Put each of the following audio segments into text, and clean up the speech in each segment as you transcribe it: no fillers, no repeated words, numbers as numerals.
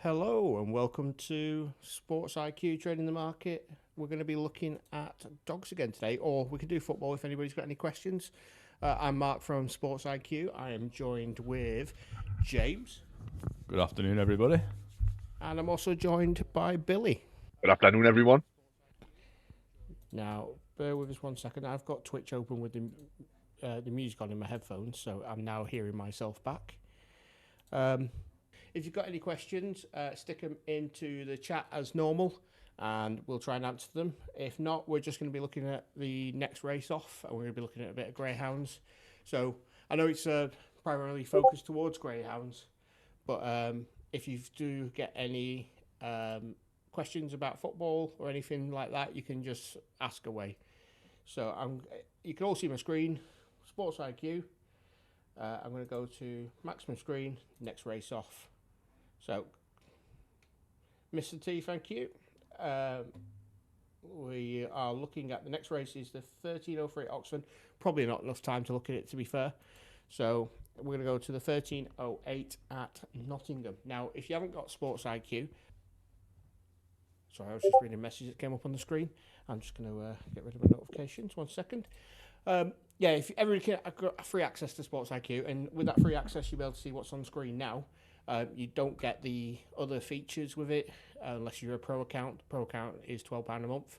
Hello and welcome to Sports-IQ Trading the Market. We're going to be looking at dogs again today, or we can do football if anybody's got any questions. I'm Mark from Sports-IQ. I am joined with James. Good afternoon, everybody. And I'm also joined by Billy. Good afternoon, everyone. Now, bear with us 1 second. I've got Twitch open with the music on in my headphones, so I'm now hearing myself back. If you've got any questions, stick them into the chat as normal, and we'll try and answer them. If not, we're just going to be looking at the next race off, and we're going to be looking at a bit of greyhounds. So I know it's primarily focused towards greyhounds, but if you do get any questions about football or anything like that, you can just ask away. So you can all see my screen, Sports-IQ. I'm going to go to maximum screen, next race off. So, Mr. T, thank you. We are looking at the next race is the 1303 at Oxford. Probably not enough time to look at it, to be fair. So, we're going to go to the 1308 at Nottingham. Now, if you haven't got Sports-IQ, sorry, I was just reading a message that came up on the screen. I'm just going to get rid of my notifications. 1 second. Yeah, if everybody can, I've got free access to Sports-IQ, and with that free access, you'll be able to see what's on screen now. You don't get the other features with it unless you're a pro account. Pro account is £12 a month.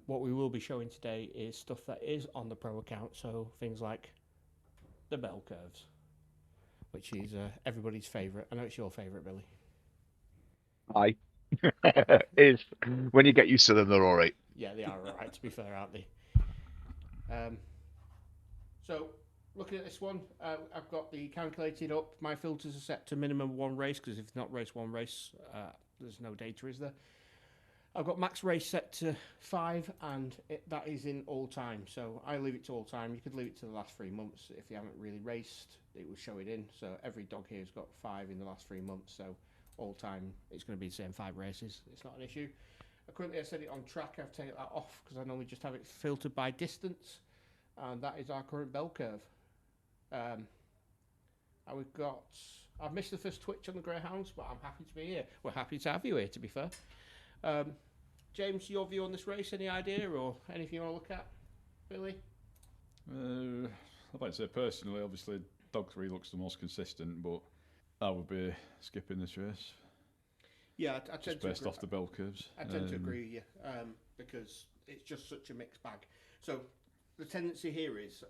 What we will be showing today is stuff that is on the pro account, so things like the bell curves, which is everybody's favourite. I know it's your favourite, Billy. Hi. Is when you get used to them, they're all right. Yeah, they are all right, to be fair, aren't they? So, looking at this one, I've got the calculated up. My filters are set to minimum one race, because if it's not race one race, there's no data, is there? I've got max race set to 5, and that is in all time. So I leave it to all time. You could leave it to the last 3 months. If you haven't really raced, it will show it in. So every dog here has got 5 in the last 3 months. So all time, it's going to be the same 5 races. It's not an issue. Currently, I set it on track. I've taken that off because I normally just have it filtered by distance. And that is our current bell curve. I've missed the first Twitch on the Greyhounds, but I'm happy to be here. We're happy to have you here, to be fair. James, your view on this race, any idea or anything you want to look at? Billy? I'd like to say personally, obviously, Dog 3 looks the most consistent, but I would be skipping this race. Yeah, I tend just to based agree. off the bell curves. I tend to agree with you, because it's just such a mixed bag. So the tendency here is...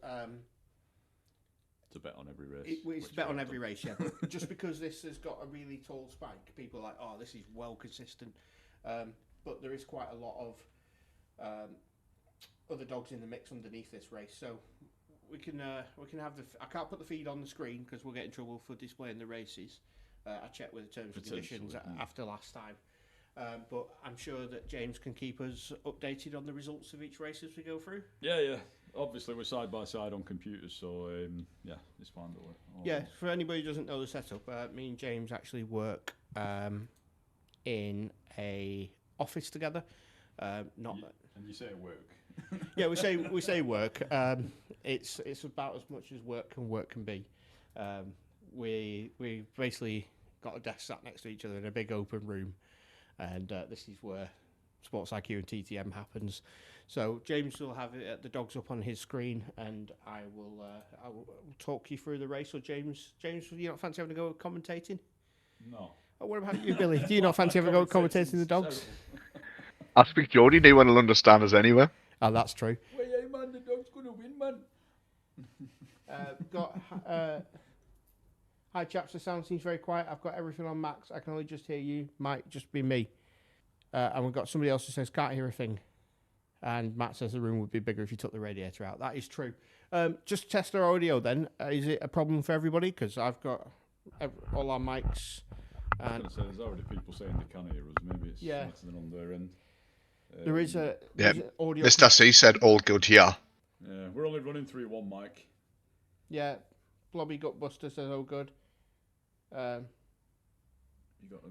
it's a bet on every race. It's a bet on every race, yeah. But just because this has got a really tall spike, people are like, oh, this is well consistent. But there is quite a lot of other dogs in the mix underneath this race. So we can have I can't put the feed on the screen because we'll get in trouble for displaying the races. I checked with the terms and conditions after last time. But I'm sure that James can keep us updated on the results of each race as we go through. Yeah. Obviously, we're side by side on computers, so it's fine. Yeah, for anybody who doesn't know the setup, me and James actually work in a office together. And you say work. Yeah, we say work. It's about as much as work can be. We basically got a desk sat next to each other in a big open room, and this is where Sports-IQ and TTM happens. So James will have the dogs up on his screen, and I will talk you through the race. So James, do you not fancy having a go at commentating? No. Oh, what about you, Billy? Do you not fancy having a go at commentating the dogs? I'll speak Geordie. No one will understand us anyway. Oh, that's true. Well, yeah, man, the dog's going to win, man. Hi chaps, the sound seems very quiet. I've got everything on max. I can only just hear you. Might just be me. And we've got somebody else who says can't hear a thing. And Matt says the room would be bigger if you took the radiator out. That is true. Just test our audio then. Is it a problem for everybody? Because I've got all our mics. I was going to say, there's already people saying they can't hear us. Maybe it's something on their end. There is an audio. Mr. C said all good here. Yeah, we're only running through one mic. Yeah, Blobby Gutbuster says all good.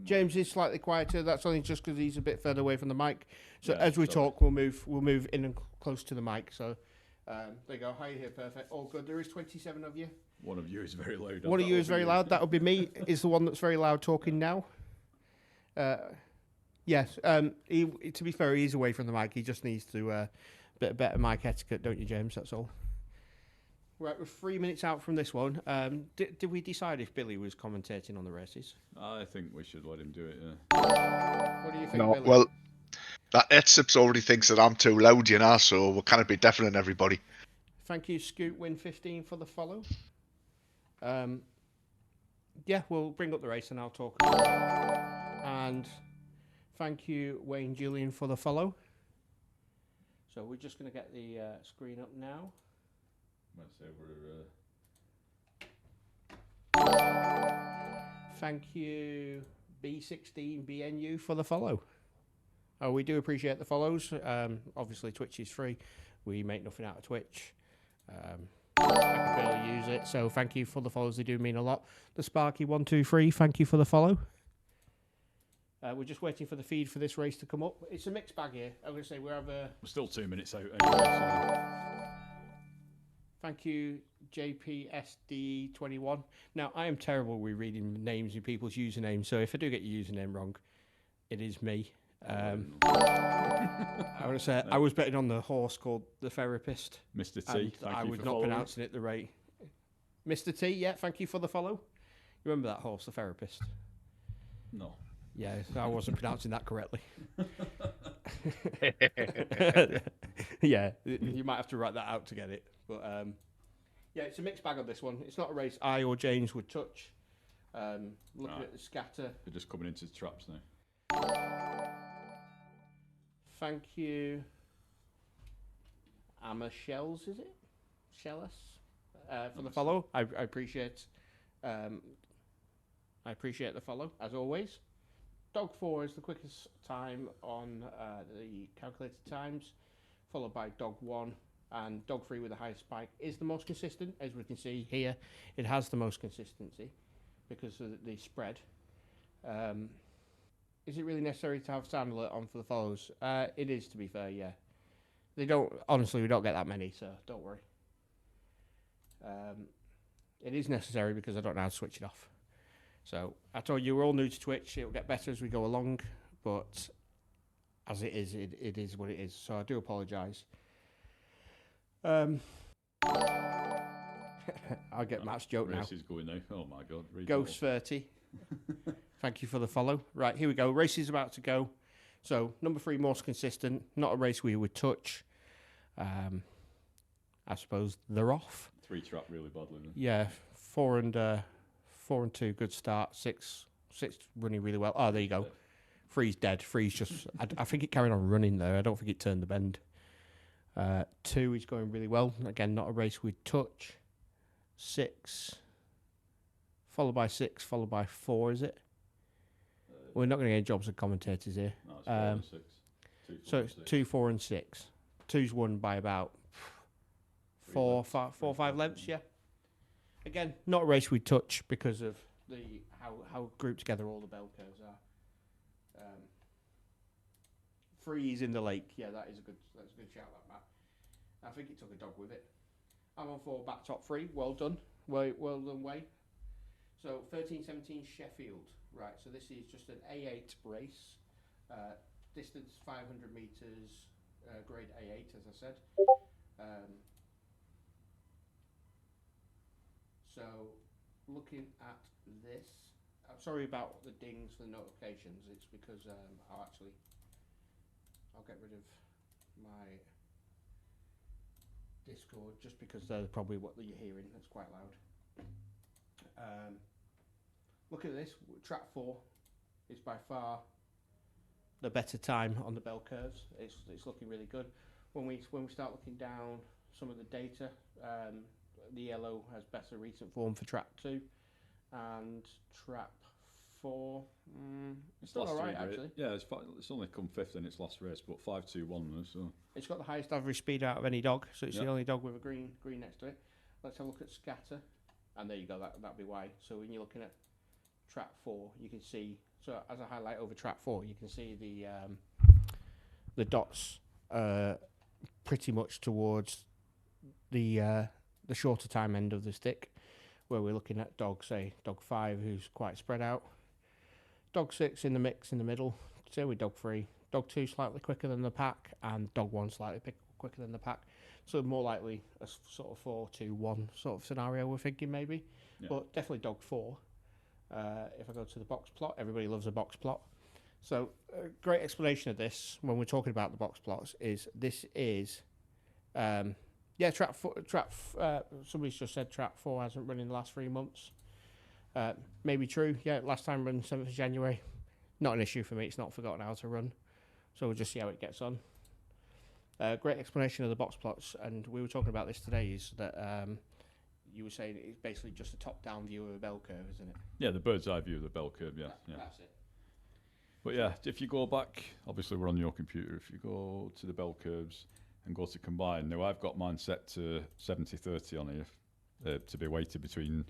James is slightly quieter. That's only just because he's a bit further away from the mic. So as we talk, we'll move in and close to the mic. So there you go. Hi here, perfect. All good. There is 27 of you. One of you is very loud. One of you is very loud. That would be me. Is the one that's very loud talking now. Yes. To be fair, he's away from the mic. He just needs to bit better mic etiquette, don't you, James? That's all. Right, we're 3 minutes out from this one. Did we decide if Billy was commentating on the races? I think we should let him do it. Yeah. What do you think, No, Billy? well, that Etsips already thinks that I'm too loud, so we'll kind of be deafening everybody. Thank you, Scoot Win 15 for the follow. Yeah, we'll bring up the race and I'll talk. And thank you, Wayne Julian, for the follow. So we're just going to get the screen up now. Let's say Thank you, B16BNU, for the follow. Oh, we do appreciate the follows. Obviously, Twitch is free. We make nothing out of Twitch. I can barely use it, so thank you for the follows. They do mean a lot. The Sparky123, thank you for the follow. We're just waiting for the feed for this race to come up. It's a mixed bag here. I'm going to say we're still 2 minutes out. Anyway, Thank you, JPSD21. Now, I am terrible with reading names and people's usernames, so if I do get your username wrong, it is me. I want to say I was betting on the horse called the Therapist. Mr. T, I was not pronouncing it the right. Mr. T, yeah, thank you for the follow. You remember that horse, the Therapist? No. Yeah, I wasn't pronouncing that correctly. Yeah, you might have to write that out to get it. But yeah, it's a mixed bag on this one. It's not a race I or James would touch. Looking at the scatter. They're just coming into the traps now. Thank you. Amma Shells, is it? Shellis? For the follow. I appreciate the follow, as always. Dog 4 is the quickest time on the calculated times, followed by Dog 1, and Dog 3 with the highest spike is the most consistent. As we can see here, it has the most consistency because of the spread. Is it really necessary to have sound alert on for the follows? It is, to be fair, yeah. We don't get that many, so don't worry. It is necessary because I don't know how to switch it off. So I told you we're all new to Twitch. It'll get better as we go along, but as it is, it is what it is. So I do apologise. I'll get Matt's joke now. Race is going now. Oh my God. Ghost 30. Thank you for the follow. Right, here we go. Race is about to go. So number 3, most consistent. Not a race we would touch. I suppose they're off. 3 trap really badly. Yeah, 4 and 2, good start. 6 running really well. Oh, there you go. 3's dead. 3's just. I think it carried on running there. I don't think it turned the bend. 2 is going really well. Again, not a race we'd touch. 6, followed by 6, followed by 4. Is it? We're not going to get jobs of commentators here. No, it's 4 and 6. 2, 4, So and it's 6. 2, 4, and 6. 2's won by about 4 or 5 lengths. Yeah. Again, not a race we touch because of the how grouped together all the bell curves are. 3's in the lake. Yeah, that's a good shout, that Matt. I think it took a dog with it. I'm on 4 back top 3. Well done. Well done, Way. So 13-17 Sheffield. Right. So this is just an A8 race. Distance 500 meters. Grade A8, as I said. So, looking at this, I'm sorry about the dings for the notifications. It's because I'll get rid of my Discord just because they're probably what you're hearing. That's quite loud. Looking at this, track 4 is by far the better time on the bell curves. It's looking really good. When we start looking down some of the data, the yellow has better recent form for trap 2, and trap 4. It's still alright actually. Yeah, it's only come 5th in its last race, but 5-2-1 so. It's got the highest average speed out of any dog, so it's the only dog with a green next to it. Let's have a look at scatter, and there you go. That'd be why. So when you're looking at trap 4, you can see. So as I highlight over trap 4, you can see the dots pretty much towards the shorter time end of the stick, where we're looking at dog 5 who's quite spread out. dog 6 in the mix in the middle. Say with dog 3. Dog 2 slightly quicker than the pack, and dog 1 slightly quicker than the pack. So more likely a sort of 4-2-1 sort of scenario we're thinking maybe. Yeah. But definitely dog 4. If I go to the box plot, everybody loves a box plot. So a great explanation of this when we're talking about the box plots is this is, somebody's just said trap 4 hasn't run in the last 3 months. Maybe true. Yeah, last time run 7th of January. Not an issue for me. It's not forgotten how to run. So we'll just see how it gets on. Great explanation of the box plots. And we were talking about this today, is that you were saying it's basically just a top-down view of a bell curve, isn't it? Yeah, the bird's eye view of the bell curve, yeah. That's it. But yeah, if you go back, obviously we're on your computer, if you go to the bell curves and go to combine, now I've got mine set to 70-30 on here, to be weighted between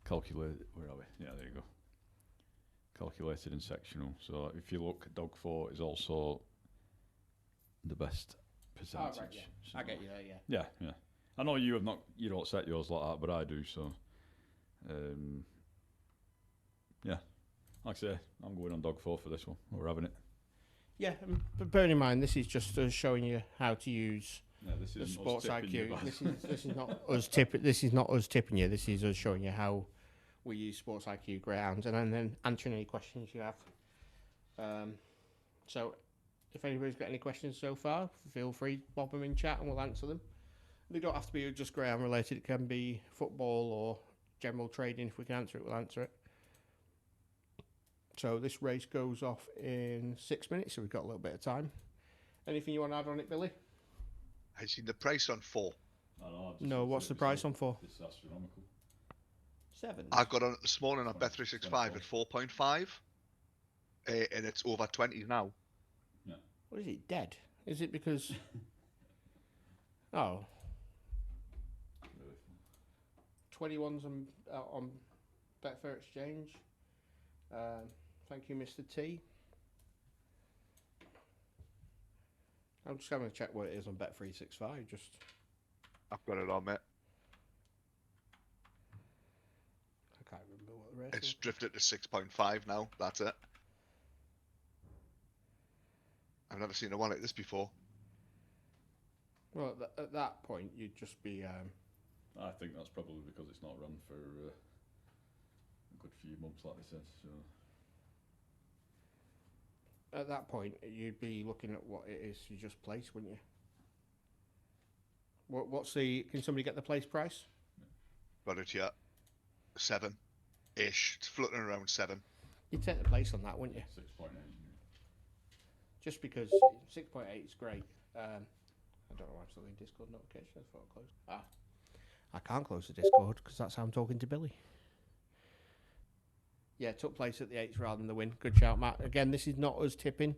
calculated, where are we? Yeah, there you go. Calculated and sectional. So if you look, dog 4 is also the best percentage. Oh, right, yeah. So, I get you there, yeah. yeah, yeah. I know you don't set yours like that, but I do, so yeah. Like I say, I'm going on dog 4 for this one. We're having it. Yeah, but bearing in mind, this is just showing you how to use This the isn't us Sports tipping you, IQ. but- This is not us tipping. This is not us tipping you. This is us showing you how we use Sports-IQ Greyhounds, and then answering any questions you have. So, if anybody's got any questions so far, feel free to bob them in chat, and we'll answer them. They don't have to be just Greyhound related. It can be football or general trading. If we can answer it, we'll answer it. So this race goes off in 6 minutes, so we've got a little bit of time. Anything you want to add on it, Billy? I seen the price on 4. No, what's the price on 4? It's astronomical. 7. I got on it this morning on Bet365 at 4.5, and it's over 20 now. What is it? Dead? Is it because? Oh. 21's on Betfair Exchange. Thank you, Mr. T. I'm just having to check what it is on Bet365. Just I've got it on, mate. I can't remember what the rest It's is. drifted to 6.5 now. That's it. I've never seen a one like this before. Well, at that point, you'd just be. I think that's probably because it's not run for a good few months, like they said. So At that point, you'd be looking at what it is you just placed, wouldn't you? What's the? Can somebody get the place price? Got it here. 7-ish. It's floating around 7. You'd take the place on that, wouldn't you? 6.8. Just because 6.8 is great. I don't know why I'm still in Discord notifications. I thought I closed. I can't close the Discord because that's how I'm talking to Billy. Yeah, took place at the 8th rather than the win. Good shout, Matt. Again, this is not us tipping.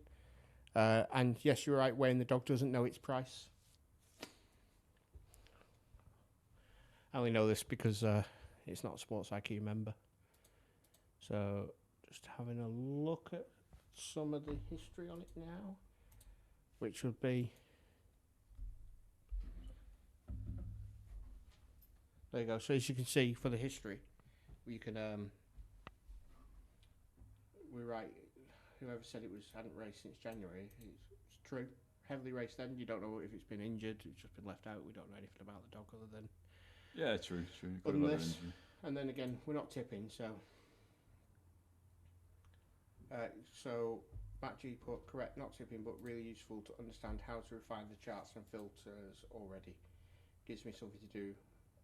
And yes, you're right, Wayne, the dog doesn't know its price. I only know this because it's not a Sports-IQ member. So, just having a look at some of the history on it now, which would be... There you go. So as you can see, for the history, you can... we're right. Whoever said it hadn't raced since January, it's true. Heavily raced then. You don't know if it's been injured. It's just been left out. We don't know anything about the dog other than... Yeah, true. Other than this, and then again, we're not tipping, so... So, Matt G put, correct, not tipping, but really useful to understand how to refine the charts and filters already. Gives me something to do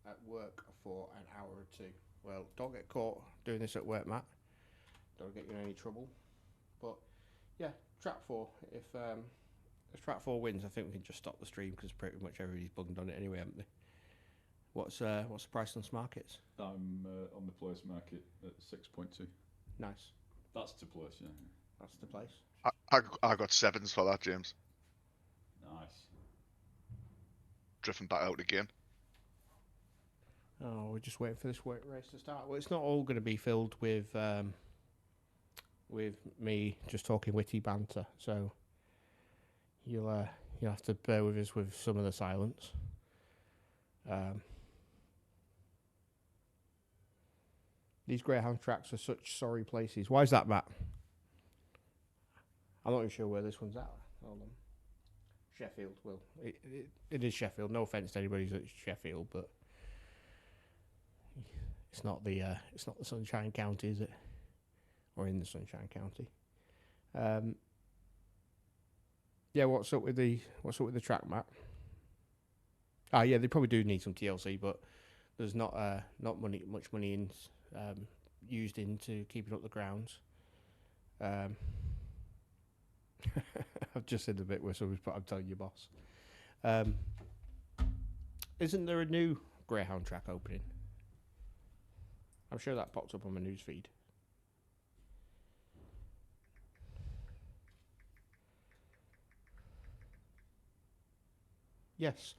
at work for an hour or two. Well, don't get caught doing this at work, Matt. Don't get you in any trouble. But, yeah, trap 4. If trap 4 wins, I think we can just stop the stream because pretty much everybody's bugged on it anyway, haven't they? What's the price on Smarkets? I'm on the place market at 6.2. Nice. That's to place, yeah. That's the place. I got 7s for that, James. Nice. Drifting back out again. Oh, we're just waiting for this race to start. Well, it's not all going to be filled with me just talking witty banter. So you'll have to bear with us with some of the silence. These Greyhound tracks are such sorry places. Why is that, Matt? I'm not even sure where this one's at. Hold on. Sheffield. Well, it is Sheffield. No offence to anybody who's at Sheffield, but it's not the Sunshine County, is it? Or in the Sunshine County. Yeah, what's up with the track, Matt? Yeah, they probably do need some TLC, but there's not much money used into keeping up the grounds. I've just said the bit where somebody's put, I'm telling your boss. Isn't there a new Greyhound track opening? I'm sure that popped up on my news feed. Yes.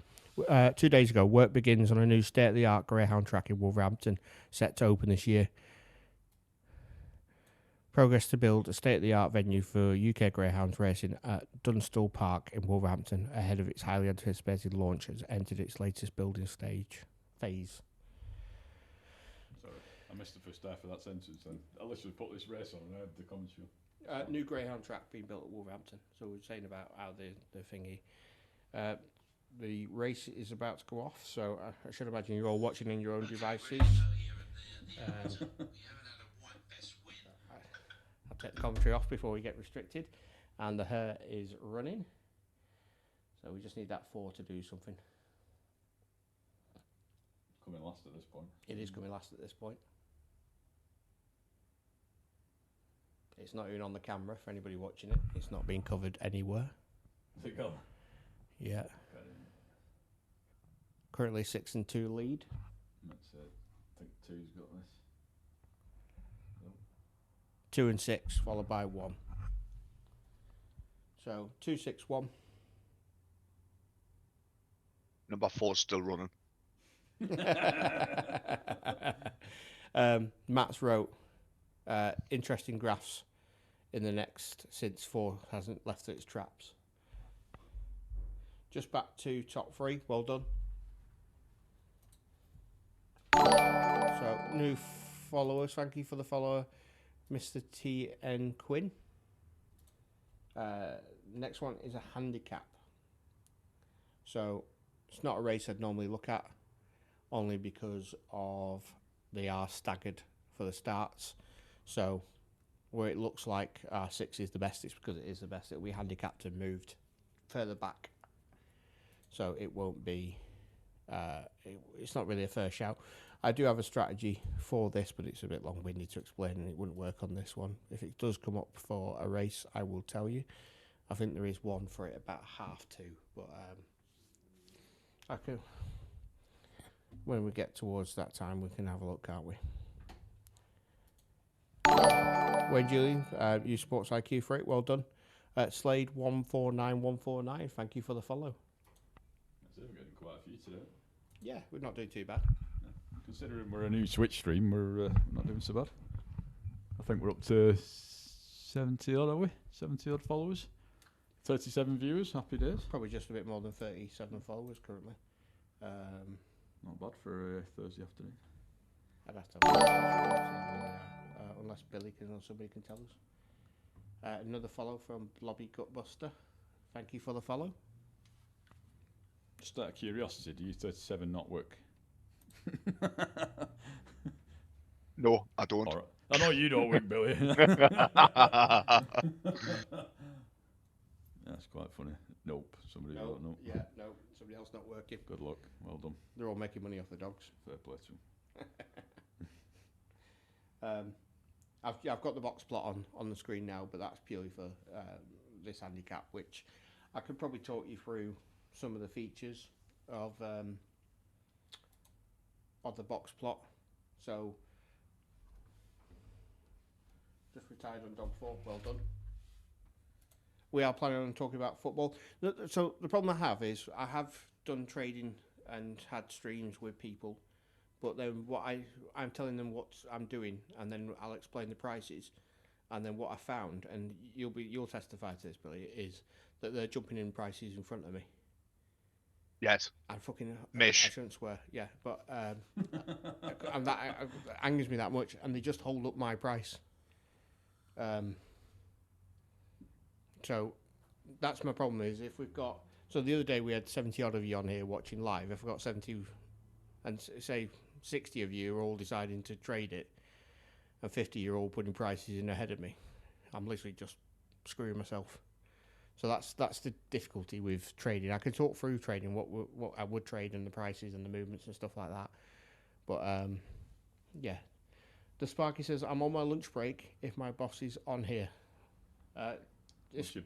2 days ago, work begins on a new state-of-the-art Greyhound track in Wolverhampton, set to open this year. Progress to build a state-of-the-art venue for UK Greyhounds racing at Dunstall Park in Wolverhampton ahead of its highly anticipated launch has entered its latest building phase. Sorry, I missed the first half of that sentence then. I literally put this race on and I heard the commentary. New Greyhound track being built at Wolverhampton. So we're saying about how the thingy... the race is about to go off, so I should imagine you're all watching in your own devices. I'll take the commentary off before we get restricted. And the hare is running. So we just need that 4 to do something. Coming last at this point. It is coming last at this point. It's not even on the camera for anybody watching it. It's not being covered anywhere. Is it gone? Yeah. Currently 6-2 lead. That's it. I think 2's got this. 2 and 6, followed by 1. So 2, 6, 1. Number 4's still running. Matt's wrote interesting graphs in the next since 4 hasn't left its traps. Just back to top 3. Well done. So new followers. Thank you for the follower, Mr. T.N. Quinn. Next one is a handicap. So it's not a race I'd normally look at, only because of they are staggered for the starts. So where it looks like R6 is the best, it's because it is the best. It'll be handicapped and moved further back. So it won't be, it's not really a fair shout. I do have a strategy for this, but it's a bit long-winded to explain and it wouldn't work on this one. If it does come up for a race, I will tell you. I think there is one for it about 1/2 but I can, when we get towards that time, we can have a look, can't we? Wayne Julian, use Sports-IQ for it, well done. Slade 149149, thank you for the follow. That's it, we're getting quite a few today. Yeah, we're not doing too bad. Yeah. Considering we're a new Twitch stream, we're not doing so bad. I think we're up to 70 odd, are we? 70 odd followers. 37 viewers, happy days. Probably just a bit more than 37 followers currently. Not bad for a Thursday afternoon. I'd have to have unless Billy can or somebody can tell us. Another follow from Blobby Gutbuster. Thank you for the follow. Just out of curiosity, do you 37 not work? No, I don't. Right. I know you don't work, Billy. That's quite funny. Nope, somebody don't know. Yeah, no, somebody else not working. Good luck, well done. They're all making money off the dogs. Fair play to them. I've got the box plot on the screen now, but that's purely for this handicap, which I could probably talk you through some of the features of the box plot. So just retired on dog 4, well done. We are planning on talking about football. So the problem I have is I have done trading and had streams with people, but then I'm telling them what I'm doing, and then I'll explain the prices, and then what I found, and you'll testify to this, Billy, is that they're jumping in prices in front of me. Yes. And fucking Mish. I shouldn't swear, yeah, but and that angers me that much, and they just hold up my price. So that's my problem is if we've got... So the other day we had 70 odd of you on here watching live. If I've got 70 and say 60 of you are all deciding to trade it and 50 you're all putting prices in ahead of me, I'm literally just screwing myself. So that's the difficulty with trading. I can talk through trading, what I would trade and the prices and the movements and stuff like that. But yeah. The Sparky says, I'm on my lunch break if my boss is on here. What's your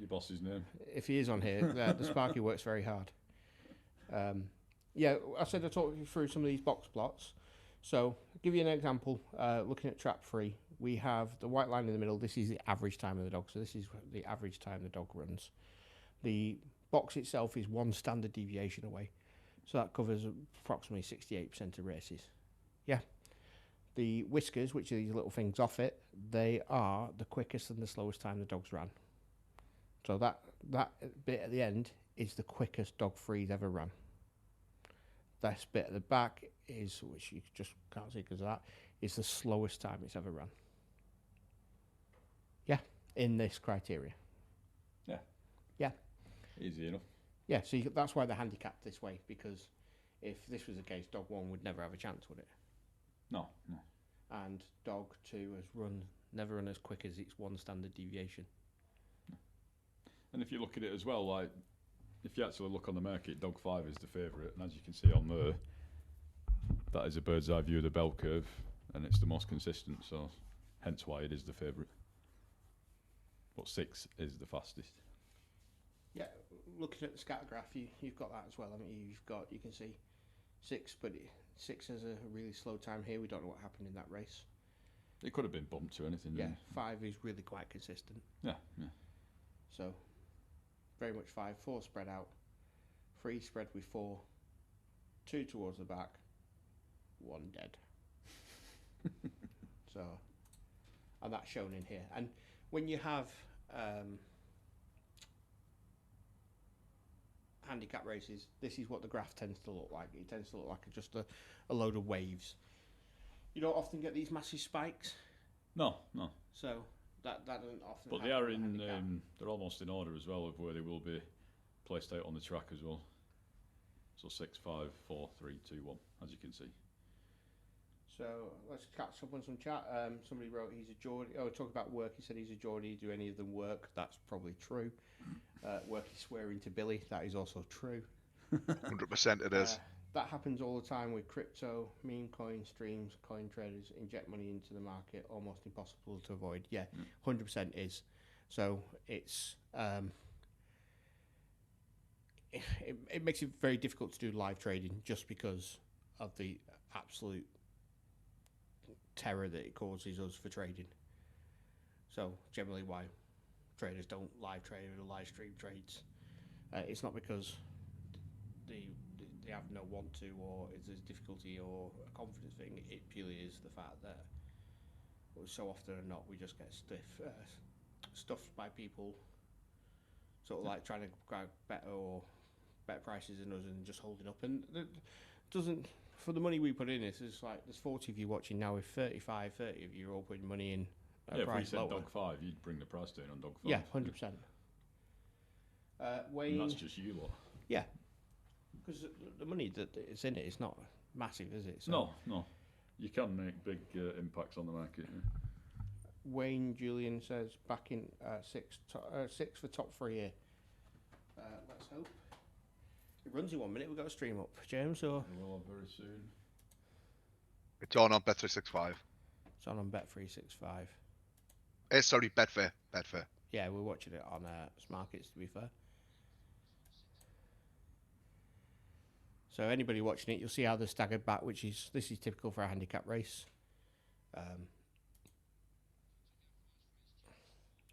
boss's name? If he is on here, the Sparky works very hard. Yeah, I said I'd talk you through some of these box plots. So, I'll give you an example. Looking at trap 3, we have the white line in the middle. This is the average time of the dog. So, this is the average time the dog runs. The box itself is 1 standard deviation away. So, that covers approximately 68% of races. Yeah. The whiskers, which are these little things off it, they are the quickest and the slowest time the dog's ran. So that bit at the end is the quickest dog free's ever run. This bit at the back is, which you just can't see because of that, is the slowest time it's ever run. Yeah, in this criteria. Yeah. Yeah. Easy enough. Yeah, so that's why they're handicapped this way, because if this was the case, dog 1 would never have a chance, would it? No. And dog 2 has never run as quick as its 1 standard deviation. And if you look at it as well, like if you actually look on the market, dog 5 is the favourite, and as you can see on there, that is a bird's eye view of the bell curve, and it's the most consistent, so hence why it is the favourite. But 6 is the fastest. Yeah, looking at the scatter graph, you've got that as well, haven't you? You can see 6, but 6 has a really slow time here. We don't know what happened in that race. It could have been bumped or anything. Yeah, 5 is really quite consistent. Yeah. So, very much 5, 4 spread out, 3 spread with 4, 2 towards the back, 1 dead. So, and that's shown in here. And when you have handicap races, this is what the graph tends to look like. It tends to look like just a load of waves. You don't often get these massive spikes. No. So that doesn't often. But they are they're almost in order as well of where they will be placed out on the track as well. So 6, 5, 4, 3, 2, 1, as you can see. So let's catch up on some chat. Somebody wrote he's a Geordie. Oh, talk about work. He said he's a Geordie. Do any of them work? That's probably true. Work is swearing to Billy. That is also true. 100% it is. That happens all the time with crypto, meme coin streams, coin traders inject money into the market. Almost impossible to avoid. Yeah, 100% is. So it's it makes it very difficult to do live trading just because of the absolute terror that it causes us for trading. So generally why traders don't live trade or live stream trades. It's not because they have no want to, or it's a difficulty or a confidence thing. It purely is the fact that so often or not we just get stuffed by people sort of like trying to grab better prices than us and just holding up, and it doesn't, for the money we put in this, it's like there's 40 of you watching now. If 30 of you are all putting money in if we price said lower, dog 5, you'd bring the price down on dog 5. yeah, 100%. Wayne, and that's just you lot. yeah, because the money that is in it is not massive, is it? So No. You can make big impacts on the market. Yeah. Wayne Julian says back in 6 for top 3 here. Let's hope it runs in 1 minute. We've got a stream up, James, or We will have very soon. It's on Bet365. it's on Bet365. Sorry, Betfair. Yeah, we're watching it on Smarkets, to be fair. So anybody watching it, you'll see how they're staggered back, this is typical for a handicap race.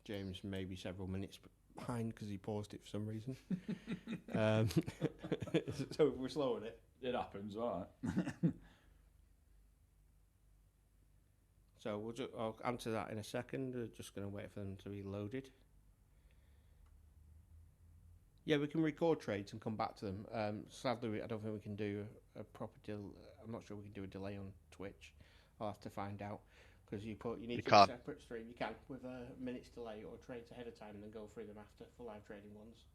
James may be several minutes behind because he paused it for some reason. So we're slowing it. It happens, all right. So I'll answer that in a second. We're just going to wait for them to be loaded. Yeah, we can record trades and come back to them. Sadly, I don't think we can do a proper I'm not sure we can do a delay on Twitch. I'll have to find out because you need You to can't. separate stream. You can with a minute's delay or trades ahead of time and then go through them after for live trading ones.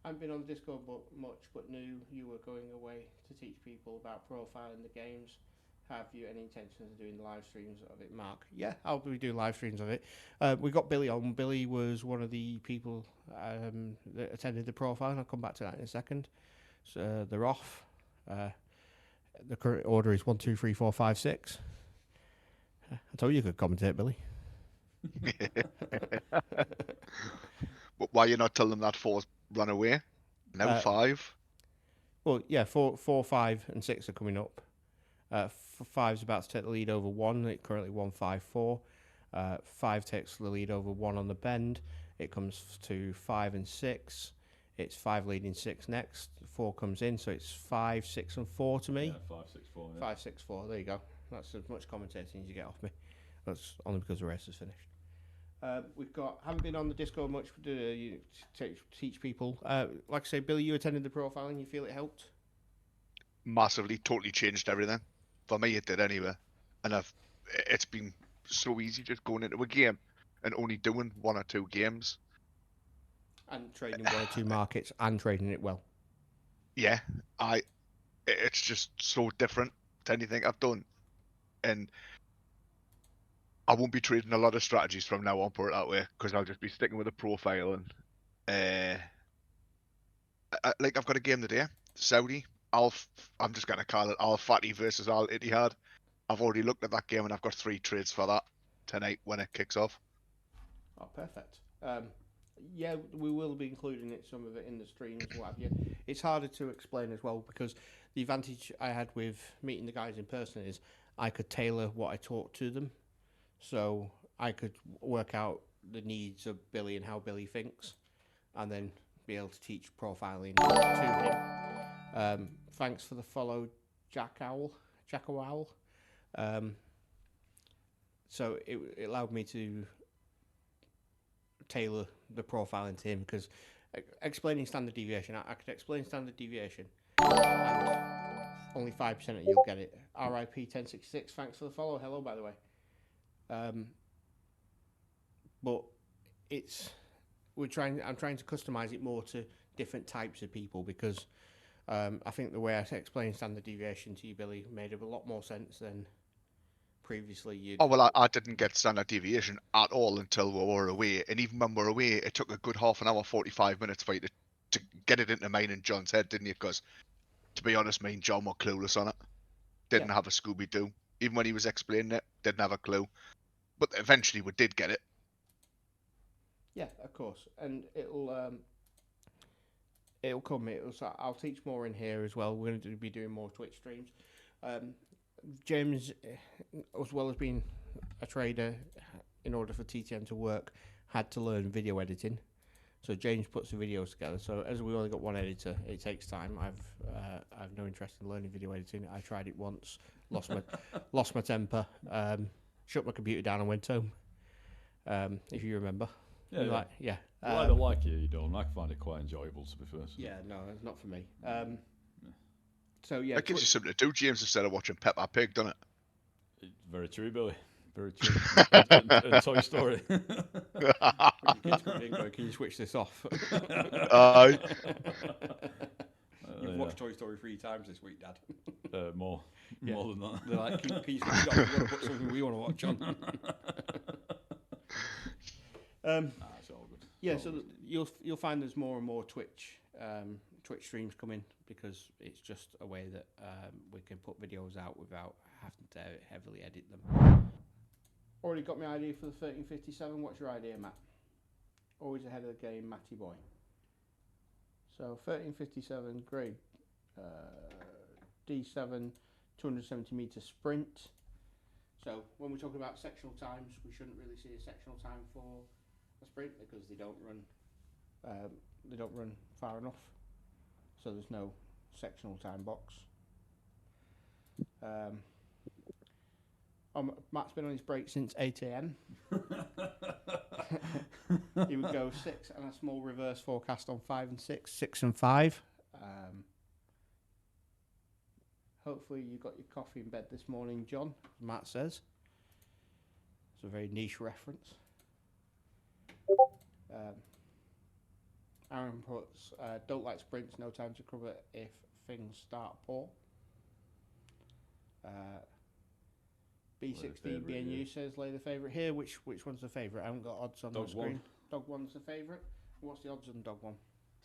I haven't been on the Discord much, but knew you were going away to teach people about profiling the games. Have you any intentions of doing live streams of it, Mark? Yeah, I'll be doing live streams of it. We got Billy on. Billy was one of the people that attended the profile, and I'll come back to that in a second. So they're off. The current order is 1, 2, 3, 4, 5, 6. I told you could commentate, Billy. But why you not telling them that 4's run away? No, 5. Well, yeah, 4, 5, and 6 are coming up. 5's about to take the lead over 1. It's currently 1, 5, 4. 5 takes the lead over 1 on the bend. It comes to 5 and 6. It's 5 leading 6 next. 4 comes in, so it's 5, 6, and 4 to me. Yeah, 5, 6, 4. Yeah. 5, 6, 4. There you go. That's as much commentating as you get off me. That's only because the race is finished. Haven't been on the Discord much to teach people. Like I say, Billy, you attended the profiling. You feel it helped? Massively, totally changed everything. For me, it did anyway. And it's been so easy just going into a game and only doing 1 or 2 games. And trading 1 or 2 markets and trading it well. Yeah, it's just so different to anything I've done. And I won't be trading a lot of strategies from now on, put it that way, because I'll just be sticking with the profile. And like I've got a game today, Saudi. I'm just gonna call it Al Fatih versus Al Ittihad. I've already looked at that game and I've got 3 trades for that tonight when it kicks off. Oh, perfect. Yeah, we will be including some of it in the streams and what have you. It's harder to explain as well because the advantage I had with meeting the guys in person is I could tailor what I taught to them. So I could work out the needs of Billy and how Billy thinks and then be able to teach profiling to him. Thanks for the follow, Jack Owl. So it allowed me to tailor the profiling to him because explaining standard deviation, I could explain standard deviation and only 5% of you'll get it. RIP 1066, thanks for the follow. Hello, by the way. But I'm trying to customize it more to different types of people because I think the way I explained standard deviation to you, Billy, made a lot more sense than previously. Oh, well, I didn't get standard deviation at all until we were away. And even when we were away, it took a good half an hour, 45 minutes for you to get it into mine and John's head, didn't you? Because, to be honest, me and John were clueless on it. Didn't have a Scooby-Doo. Even when he was explaining it, didn't have a clue. But eventually we did get it. Yeah, of course. And it'll come. I'll teach more in here as well. We're going to be doing more Twitch streams. James, as well as being a trader, in order for TTM to work, had to learn video editing. So James puts the videos together. So as we only got one editor, it takes time. I've no interest in learning video editing. I tried it once, lost my temper, shut my computer down and went home. If you remember. Yeah. Well, I don't like it, you don't. I find it quite enjoyable, to be fair. So. Yeah, no, it's not for me. So yeah, that gives you something to do, James, instead of watching Peppa Pig, doesn't it? Very true, Billy. Very true. and Toy Story. Can you switch this off? You've watched Toy Story 3 times this week, Dad. More than that. They're like, can you switch it off? We want to put something we want to watch on. It's all good. Yeah, so you'll find there's more and more Twitch streams coming because it's just a way that we can put videos out without having to heavily edit them. Already got my idea for the 1357. What's your idea, Matt? Always ahead of the game, Matty boy. So 1357, great. D7, 270 meter sprint. So when we're talking about sectional times, we shouldn't really see a sectional time for a sprint because they don't run far enough. So there's no sectional time box. Matt's been on his break since 8 a.m. He would go 6 and a small reverse forecast on 5 and 6, 6 and 5. Hopefully you got your coffee in bed this morning, John, as Matt says. a very niche reference. Aaron puts, don't like sprints, no time to cover if things start poor. B16 BNU says lay the favourite here. Which one's the favourite? I haven't got odds on the screen. Dog one's the favourite. What's the odds on dog one?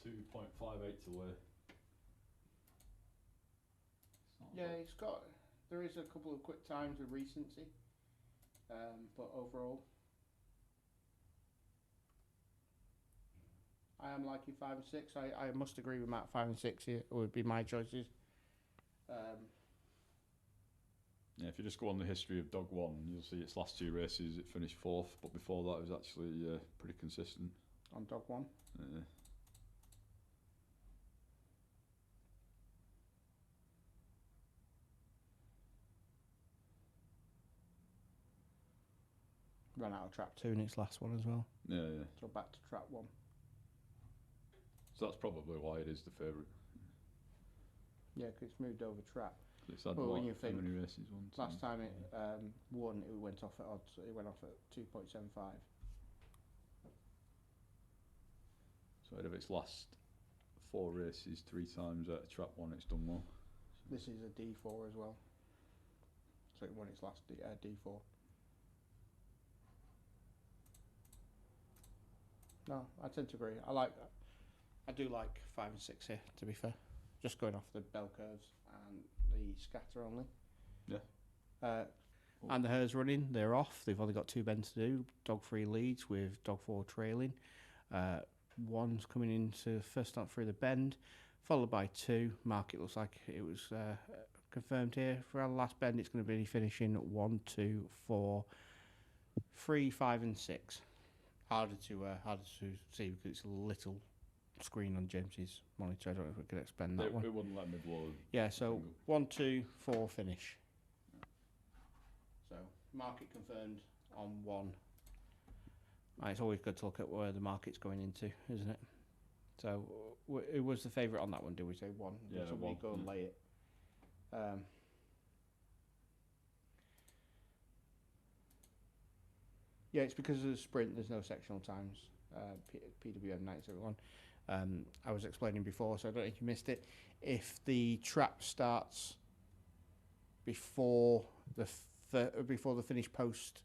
2.58 to lay. Yeah, there is a couple of quick times with recency, but overall, I am liking 5 and 6. I must agree with Matt. 5 and 6 here would be my choices. Yeah, if you just go on the history of dog one, you'll see its last 2 races it finished 4th, but before that it was actually pretty consistent. On dog one. Ran out of trap 2 in its last one as well. Yeah. So back to trap 1. So that's probably why it is the favourite. Yeah, because it's moved over trap. It's had Well, when you how think many races? last time it won, it went off at odds. It went off at 2.75. So out of its last 4 races, 3 times out of trap 1, it's done well. This is a D4 as well. So it won its last D4. No, I tend to agree. I do like 5 and 6 here, to be fair. Just going off the bell curves and the scatter only. Yeah. And the hares running, they're off. They've only got 2 bends to do. Dog 3 leads with dog 4 trailing. 1's coming into first start through the bend, followed by 2. Market looks like it was confirmed here. For our last bend, it's going to be finishing 1, 2, 4, 3, 5 and 6. Harder to see because it's a little screen on James's monitor. I don't know if we could expand that one. It wouldn't let me blow. Yeah, so 1, 2, 4 finish. So market confirmed on 1. It's always good to look at where the market's going into, isn't it? So it was the favourite on that one. Did we say 1? Yeah, somebody 1. Go and lay it. Yeah, it's because of the sprint. There's no sectional times. PWM 971. I was explaining before, so I don't know if you missed it. If the trap starts before the finish post,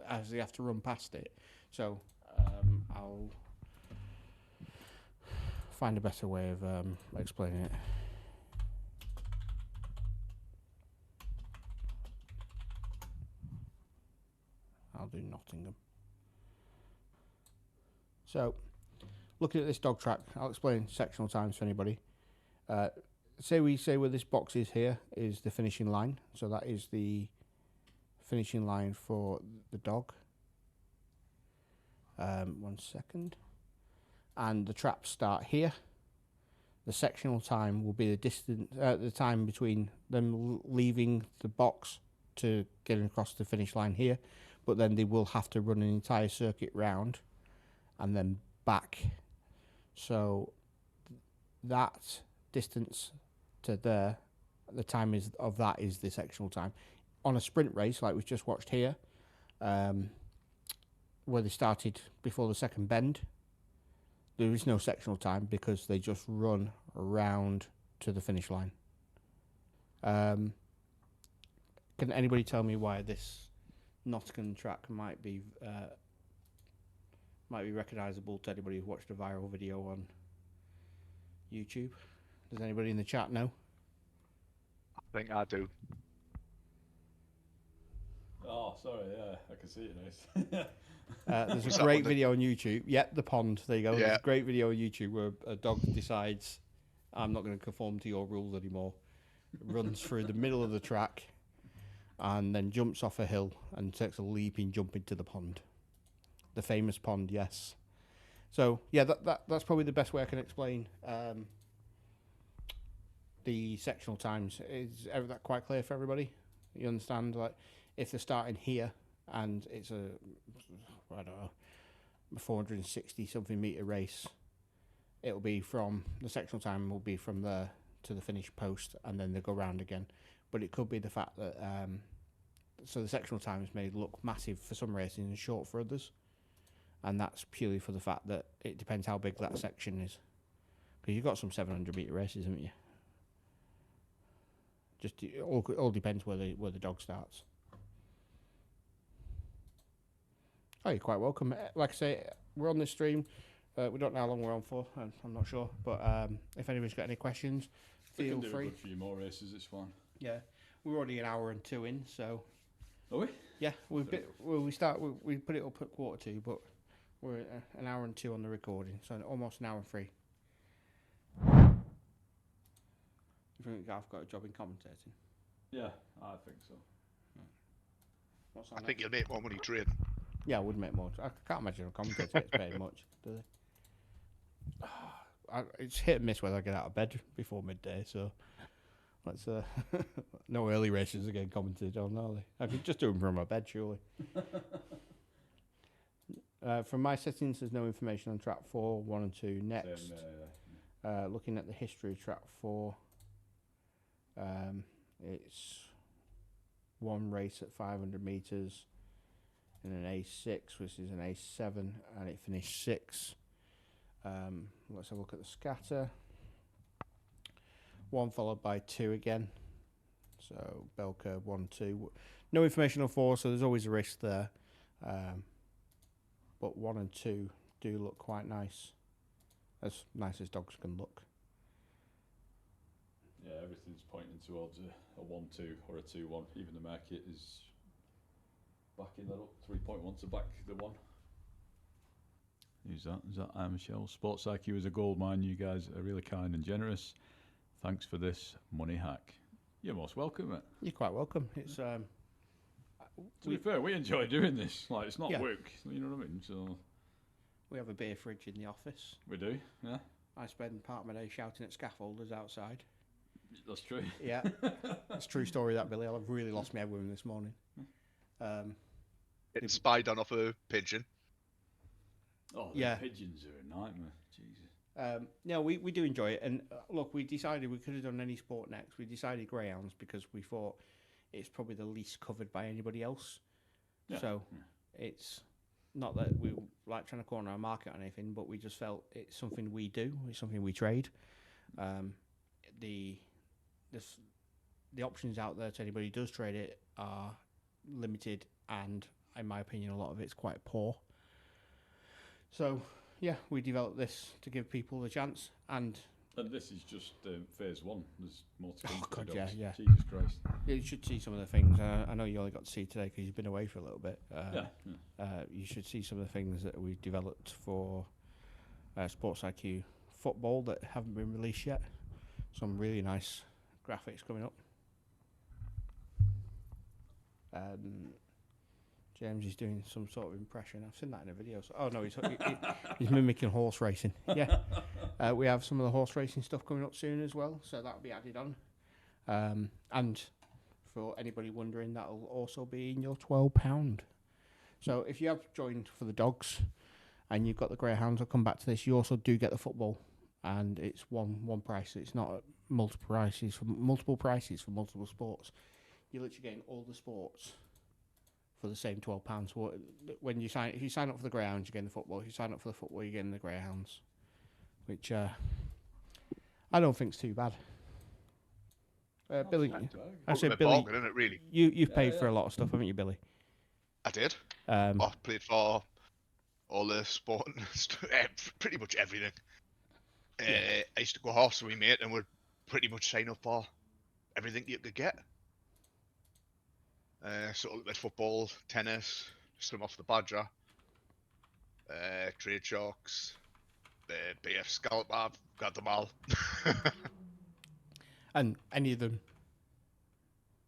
as they have to run past it. So I'll find a better way of explaining it. I'll do Nottingham. So, looking at this dog track, I'll explain sectional times for anybody. Say where this box is here is the finishing line. So that is the finishing line for the dog. 1 second. And the traps start here. The sectional time will be the distance, the time between them leaving the box to getting across the finish line here. But then they will have to run an entire circuit round and then back. So that distance to there, the time of that is the sectional time. On a sprint race, like we've just watched here, where they started before the second bend, there is no sectional time because they just run around to the finish line. Can anybody tell me why this Nottingham track might be recognisable to anybody who watched a viral video on YouTube? Does anybody in the chat know? I think I do. Oh, sorry, yeah, I can see it nice. There's a great video on YouTube. Yep, the pond. There you go. Yeah. There's a great video on YouTube where a dog decides, I'm not going to conform to your rules anymore. Runs through the middle of the track and then jumps off a hill and takes a leaping jump into the pond. The famous pond, yes. So, yeah, that's probably the best way I can explain the sectional times. Is that quite clear for everybody? You understand? Like, if they're starting here and it's a, I don't know, 460 something metre race, it'll be from, the sectional time will be from there to the finish post and then they go round again. But it could be the fact that so the sectional time is made look massive for some races and short for others, and that's purely for the fact that it depends how big that section is. Because you've got some 700-metre races, haven't you? Just it all depends where the dog starts. Oh, you're quite welcome. Like I say, we're on this stream. We don't know how long we're on for. I'm not sure, but if anybody's got any questions, feel free. We can do a few more races. It's fine. Yeah, we're already an hour and 2 in, so. Are we? Yeah, we put it up at 1:45, but we're an hour and 2 on the recording, so almost an hour and 3. You think I've got a job in commentating? Yeah, I think so. I think you'll make more money trading. Yeah, I would make more. I can't imagine a commentator gets paid much, do they? It's hit and miss whether I get out of bed before midday, so let's no early races again commented on, are they? I could just do them from my bed, surely. From my settings, there's no information on track 4, 1 and 2. Next, looking at the history of track 4, it's one race at 500 metres in an A6, which is an A7, and it finished 6th. Let's have a look at the scatter. 1 followed by 2 again. So bell curve 1, 2. No information on 4, so there's always a risk there. But 1 and 2 do look quite nice as dogs can look. Yeah, everything's pointing towards a 1-2 or a 2-1. Even the market is backing that up. 3.1 to back the 1. Who's that? Is that Michelle? Sports-IQ is a gold mine. You guys are really kind and generous. Thanks for this money hack. You're most welcome, mate. You're quite welcome. It's to be fair, we enjoy doing this. Like, it's not work. You know what I mean? So we have a beer fridge in the office. We do, yeah. I spend part of my day shouting at scaffolders outside. That's true. Yeah, it's a true story, that, Billy. I've really lost my head with him this morning. It spied on off a pigeon. Oh, the pigeons are a nightmare. Jesus. No, we do enjoy it. And look, we decided we could have done any sport next. We decided greyhounds because we thought it's probably the least covered by anybody else. Yeah. So it's not that we like trying to corner our market or anything, but we just felt it's something we do. It's something we trade. The options out there to anybody who does trade it are limited, and in my opinion, a lot of it's quite poor. So, yeah, we developed this to give people the chance, and this is just phase 1. There's more to come. Oh God, yeah. Jesus Christ! You should see some of the things. I know you only got to see today because you've been away for a little bit. You should see some of the things that we developed for Sports-IQ football that haven't been released yet. Some really nice graphics coming up. James is doing some sort of impression. I've seen that in a video. Oh no, he's mimicking horse racing. Yeah, we have some of the horse racing stuff coming up soon as well, so that'll be added on. And for anybody wondering, that'll also be in your £12. So if you have joined for the dogs and you've got the greyhounds, I'll come back to this. You also do get the football, and it's one price. It's not multiple prices for multiple sports. You're literally getting all the sports for the same £12. When if you sign up for the greyhounds, you're getting the football. If you sign up for the football, you're getting the greyhounds, which I don't think's too bad. Billy, I said Billy, bargain, isn't it, really? You've paid for a lot of stuff, haven't you, Billy? I did. I played for all the sport, pretty much everything. I used to go horse with my mate, and would pretty much sign up for everything you could get. So with football, tennis, swim off the Badger, trade sharks, BF Scalp, I've got them all. And any of them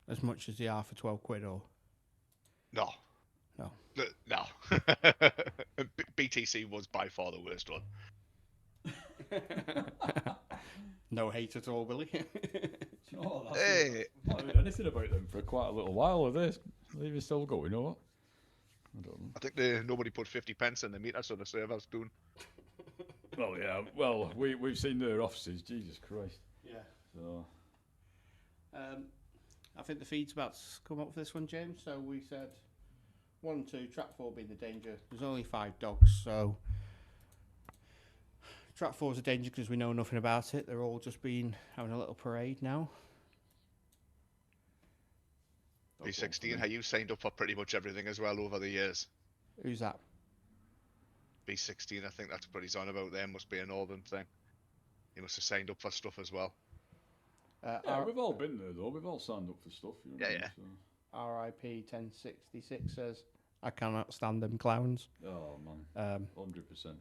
as much as they are for £12 or? No. No. No. BTC was by far the worst one. No hate at all, Billy. Hey. I've not heard anything about them for quite a little while. Are they even still going or what? I don't know. I think nobody put 50 pence in the meter, so the server's doing. Well, yeah. Well, we've seen their offices. Jesus Christ. Yeah. So. I think the feed's about to come up for this one, James. So we said 1 and 2, trap 4 being the danger. There's only 5 dogs, so trap 4 is a danger because we know nothing about it. They're all just having a little parade now. B16, how you signed up for pretty much everything as well over the years. Who's that? B16, I think that's what he's on about there. Must be a northern thing. He must have signed up for stuff as well. Yeah, we've all been there though. We've all signed up for stuff. You know, Yeah. So. RIP 1066 says, I cannot stand them clowns. Oh man, 100%.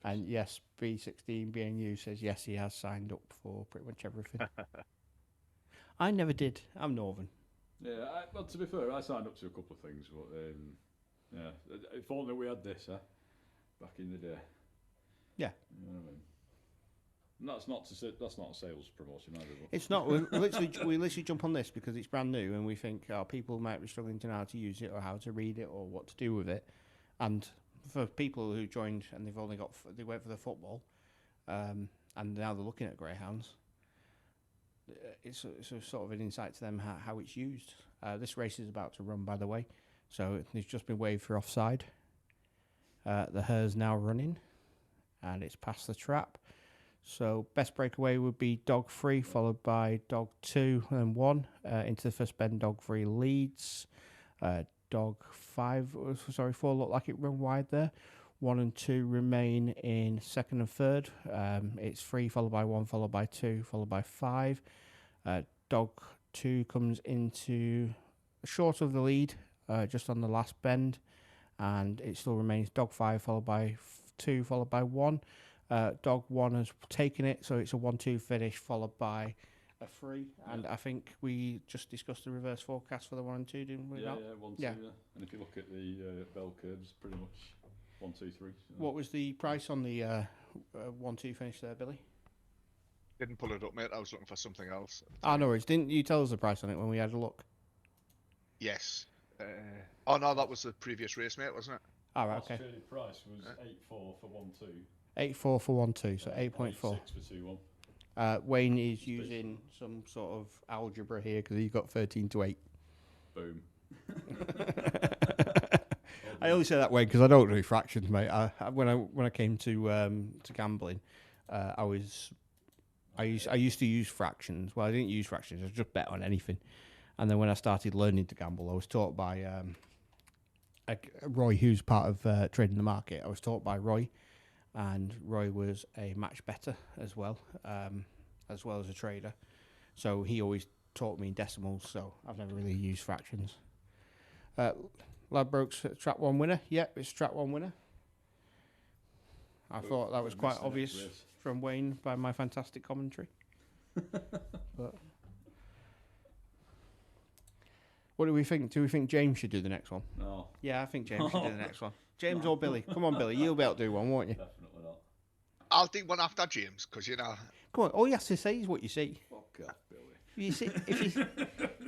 And yes, B16 BNU says yes, he has signed up for pretty much everything. I never did. I'm Northern. Yeah, well, to be fair, I signed up to a couple of things, but yeah, if only we had this, back in the day. Yeah. You know what I mean? And that's not a sales promotion either. But. It's not. We literally jump on this because it's brand new, and we think people might be struggling to know how to use it or how to read it or what to do with it. And for people who joined and they went for the football, and now they're looking at greyhounds. It's a sort of an insight to them how it's used. This race is about to run, by the way, so it's just been waved for offside. The hare's now running, and it's past the trap. So best breakaway would be dog 3, followed by dog 2 and 1. Into the first bend, dog 3 leads. Dog 4 looked like it ran wide there. 1 and 2 remain in second and third. It's 3 followed by 1, followed by 2, followed by 5. Dog 2 comes into short of the lead, just on the last bend, and it still remains dog 5 followed by 2, followed by 1. Dog 1 has taken it, so it's a 1-2 finish followed by a 3. And I think we just discussed the reverse forecast for the 1 and 2, didn't we? Yeah, 1, 2, yeah. And if you look at the bell curves, pretty much 1, 2, 3. So. What was the price on the 1-2 finish there, Billy? Didn't pull it up, mate. I was looking for something else. No worries. Didn't you tell us the price on it when we had a look? Yes. Oh no, that was the previous race, mate, wasn't it? All right, okay. Australian price was 8.4 for 1, 2. 8.4 for 1-2, so 8.4. 8.6 for 2, 1. Wayne is using some sort of algebra here because he's got 13 to 8. Boom. I only say that way because I don't do fractions, mate. When I came to gambling, I used to use fractions. Well, I didn't use fractions. I just bet on anything. And then when I started learning to gamble, I was taught by Roy, who's part of Trading the Market. I was taught by Roy, and Roy was a match better as well as a trader. So he always taught me decimals. So I've never really used fractions. Ladbrokes trap 1 winner. Yep, it's trap 1 winner. I thought that was quite obvious from Wayne by my fantastic commentary. But what do we think? Do we think James should do the next one? No. Yeah, I think James should do the next one. James or Billy? Come on, Billy. You'll be able to do one, won't you? Definitely not. I'll do one after James, because, you know... Come on. All you have to say is what you see. Fuck off, Billy. You see,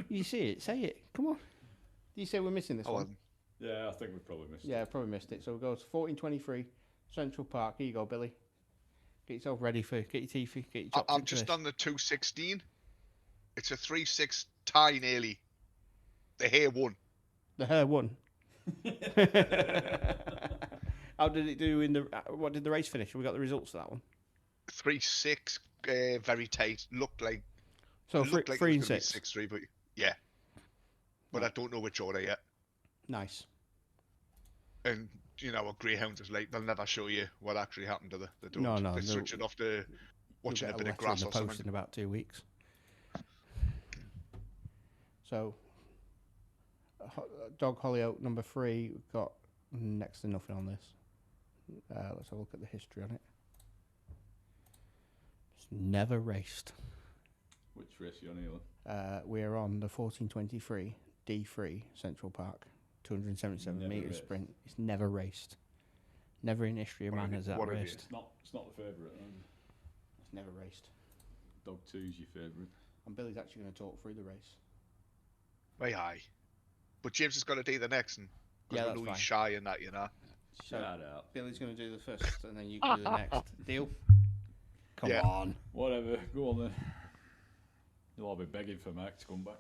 you see it, say it. Come on. Do you say we're missing this one? Yeah, I think we've probably missed it. Yeah, probably missed it. So we'll go to 14:23, Central Park. Here you go, Billy. Get yourself ready get your teeth, get your chops. I'm just on the 2:16. It's a 3-6 tie nearly. The hare won. The hare won. How did it do in the? What did the race finish? Have we got the results for that one? 3-6, very tight. Looked like. So looked like 3 it and was gonna be 6. 6-3, but yeah. But I don't know which order yet. Nice. And you know what greyhounds is like. They'll never show you what actually happened to they don't. No. They switch it off to watching a bit of grass in or the post something. in about 2 weeks. So, Dog Hollyoak number 3. We've got next to nothing on this. Let's have a look at the history on it. It's never raced. Which race are you on here? We're on the 14:23 D3 Central Park, 277 Never metre raced. sprint. It's never raced. Never in history of man has that raced. It's not the favourite. It's never raced. Dog 2's your favourite. And Billy's actually going to talk through the race. Way high. But James has got to do the next, and Yeah, I that's know fine. he's shy in that, you know. Shut up. Billy's going to do the first, and then you can do the next. Deal? Come Yeah. on. Whatever. Go on then. You'll all be begging for Mark to come back.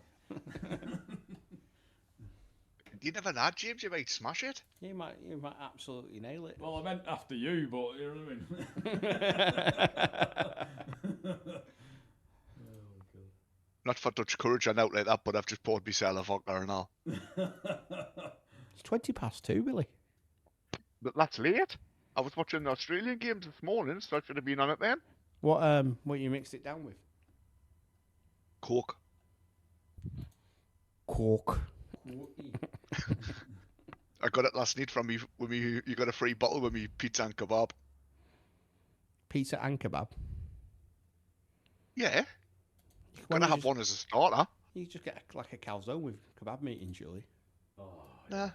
You never know, James. You might smash it. You might absolutely nail it. Well, I meant after you, but you know what I mean. Not for Dutch courage and out like that, but I've just poured myself a vodka and all. It's 2:20, Billy. But that's late. I was watching the Australian games this morning, so I should have been on it then. What you mixed it down with? Coke. Cork. I got it last night from me when you got a free bottle with me pizza and kebab. Pizza and kebab. Yeah. Why Gonna don't have one as a starter. You just get like a calzone with kebab meat in, surely. Oh, Nah.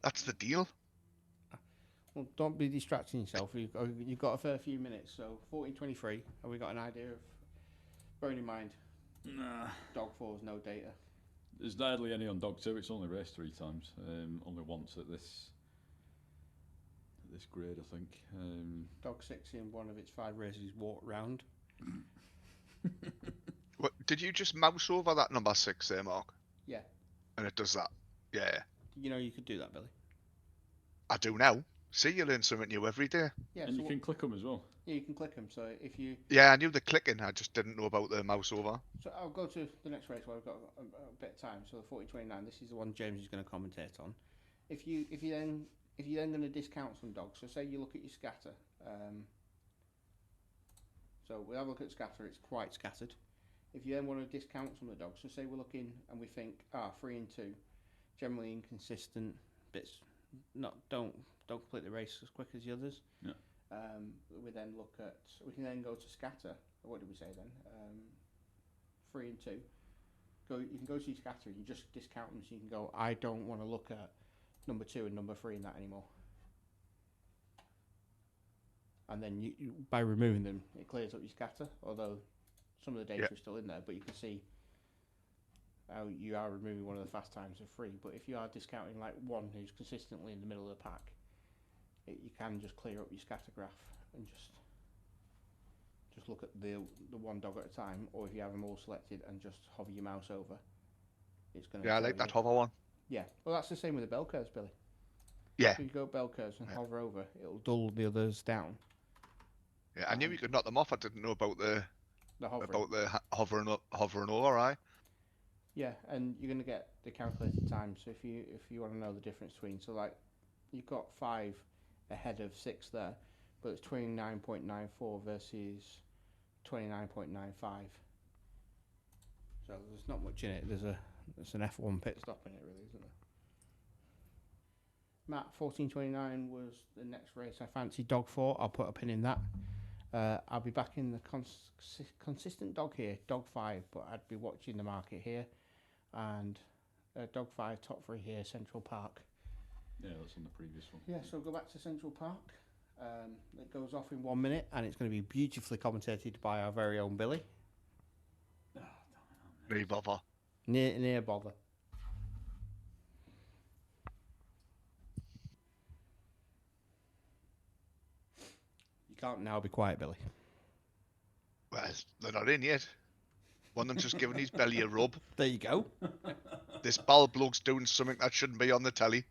That's the deal. Well, don't be distracting yourself. You've got a fair few minutes. So 14:23. Have we got an idea of? Bearing in mind, nah. dog 4's no data. There's hardly any on dog 2. It's only raced 3 times. Only once at this grade, I think. Dog 6 in one of its 5 races walked round. What, did you just mouse over that number 6 there, Mark? Yeah. And it does that? Yeah. You know you could do that, Billy. I do now. See, you learn something new every day. Yeah. And so you can click them as well. Yeah, you can click them. So if you... Yeah, I knew the clicking. I just didn't know about the mouse over. So I'll go to the next race where I've got a bit of time. So the 14:29. This is the one James is going to commentate on. If you then going to discount some dogs, so say you look at your scatter. So we'll have a look at scatter. It's quite scattered. If you then want to discount some of the dogs, so say we're looking and we think 3 and 2, generally inconsistent bits. Don't complete the race as quick as the others. Yeah. We can then go to scatter. What did we say then? 3 and 2. You can go to your scatter and you just discount them, so you can go, I don't want to look at number 2 and number 3 in that anymore. And then you by removing them, it clears up your scatter, although some of the data is still in there, but you can see how you are removing one of the fast times of 3. But if you are discounting like one who's consistently in the middle of the pack, you can just clear up your scatter graph and just look at the one dog at a time, or if you have them all selected and just hover your mouse over, it's going to... Yeah, I like that hover one. Yeah, well that's the same with the bell curves, Billy. Yeah. If you go bell curves and hover over, it'll dull the others down. Yeah, I knew you could knock them off. I didn't know about the hovering. hovering over, aye. Yeah, and you're going to get the calculated time. So if you want to know the difference between, so like you've got 5 ahead of 6 there, but it's 29.94 versus 29.95. So there's not much in it. There's an F1 pit stop in it, really, isn't there? Matt, 14:29 was the next race. I fancy dog 4. I'll put a pin in that. I'll be back in the consistent dog here, dog 5, but I'd be watching the market here, and dog 5, top 3 here, Central Park. Yeah, that's on the previous one. Yeah, so go back to Central Park. It goes off in 1 minute, and it's going to be beautifully commentated by our very own Billy. No bother. Near bother. You can't now be quiet, Billy. Well, they're not in yet. One of them's just giving his belly a rub. There you go. This bald bloke's doing something that shouldn't be on the telly.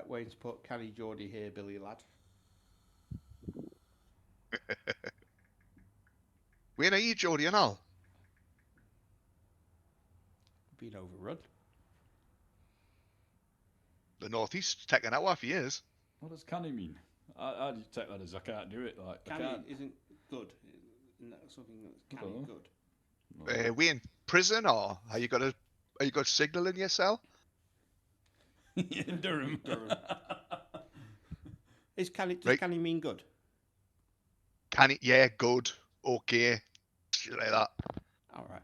Wayne's put, Canny Geordie here, Billy lad. Where are you, Jodie and all? Been overrun. The northeast's taking out for years. What does canny mean? I just take that as I can't do it. Like Canny I can't. isn't good. Isn't that something that's canny good? No. We in prison, or are you got signal in your cell? In Durham. Does canny mean good? Can it? Yeah, good, okay, shit like that. All right.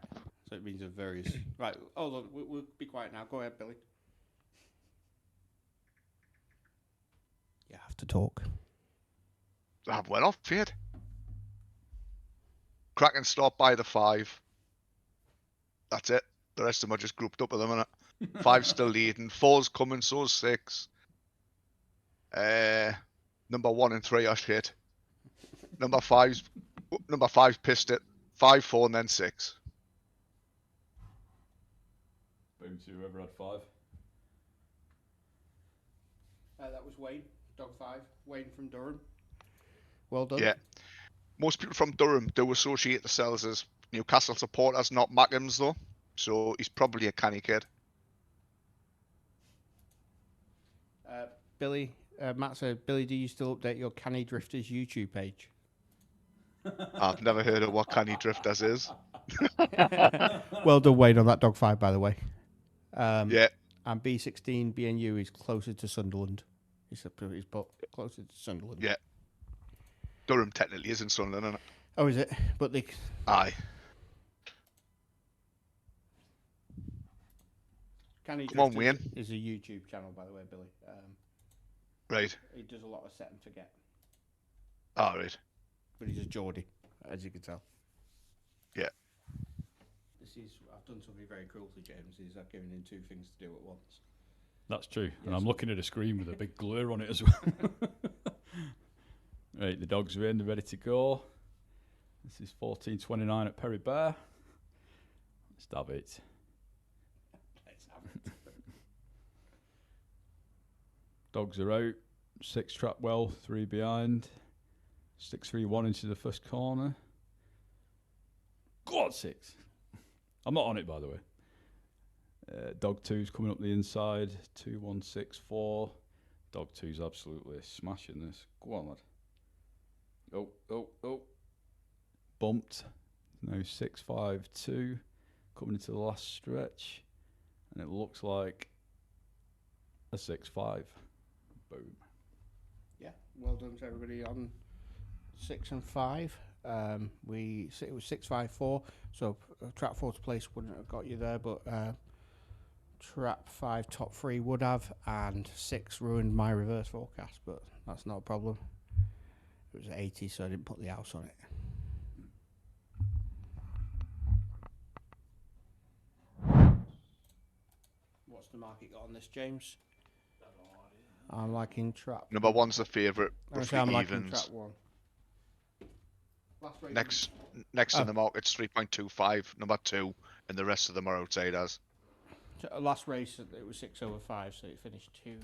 So it means of various. Right. Hold on. We'll be quiet now. Go ahead, Billy. You have to talk. I've went off, Fade. Kraken stop by the 5. That's it. The rest of them are just grouped up at the minute. 5's still leading. 4's coming, so's 6. Number 1 and 3 are shit. Number 5's pissed it. 5, 4, and then 6. Boom to whoever had 5. That was Wayne, dog 5. Wayne from Durham. Well done. Yeah. Most people from Durham do associate themselves as Newcastle supporters, not Mackems though. So he's probably a canny kid. Billy, Matt said, Billy, do you still update your Canny Drifters YouTube page? I've never heard of what canny drifters is. Well done, Wayne, on that dog 5, by the way. Yeah. And B16 BNU is closer to Sunderland. He's put closer to Sunderland. Yeah. Durham technically is in Sunderland, isn't it? Oh, is it? But they... Aye. Canny Come on, Drifters Wayne. is a YouTube channel, by the way, Billy. Right. He does a lot of set and forget. Ah, right. But he's a Geordie, as you can tell. Yeah. I've done something very cruel to James, is I've given him 2 things to do at once. That's true. Yes. And I'm looking at a screen with a big glare on it as well. Right, the dogs are in, they're ready to go. This is 14:29 at Perry Bear. Let's have it. Let's have it. Dogs are out. 6 trap well, 3 behind. 6-3-1 into the first corner. Go on, 6. I'm not on it, by the way. Dog 2's coming up the inside. 2-1-6-4. Dog 2's absolutely smashing this. Go on, lad. Oh. Bumped. Now 6-5-2. Coming into the last stretch. And it looks like a 6-5. Boom. Yeah, well done to everybody on 6 and 5. It was 6-5-4, so trap 4 to place wouldn't have got you there, but trap 5 top 3 would have, and 6 ruined my reverse forecast, but that's not a problem. It was 80, so I didn't put the house on it. What's the market got on this, James? I'm liking trap. Number 1's the favourite. I'm liking Evens. trap 1. Next in the market's 3.25. Number 2, and the rest of them are outsiders. Last race it was 6 over 5, so it finished 2-6.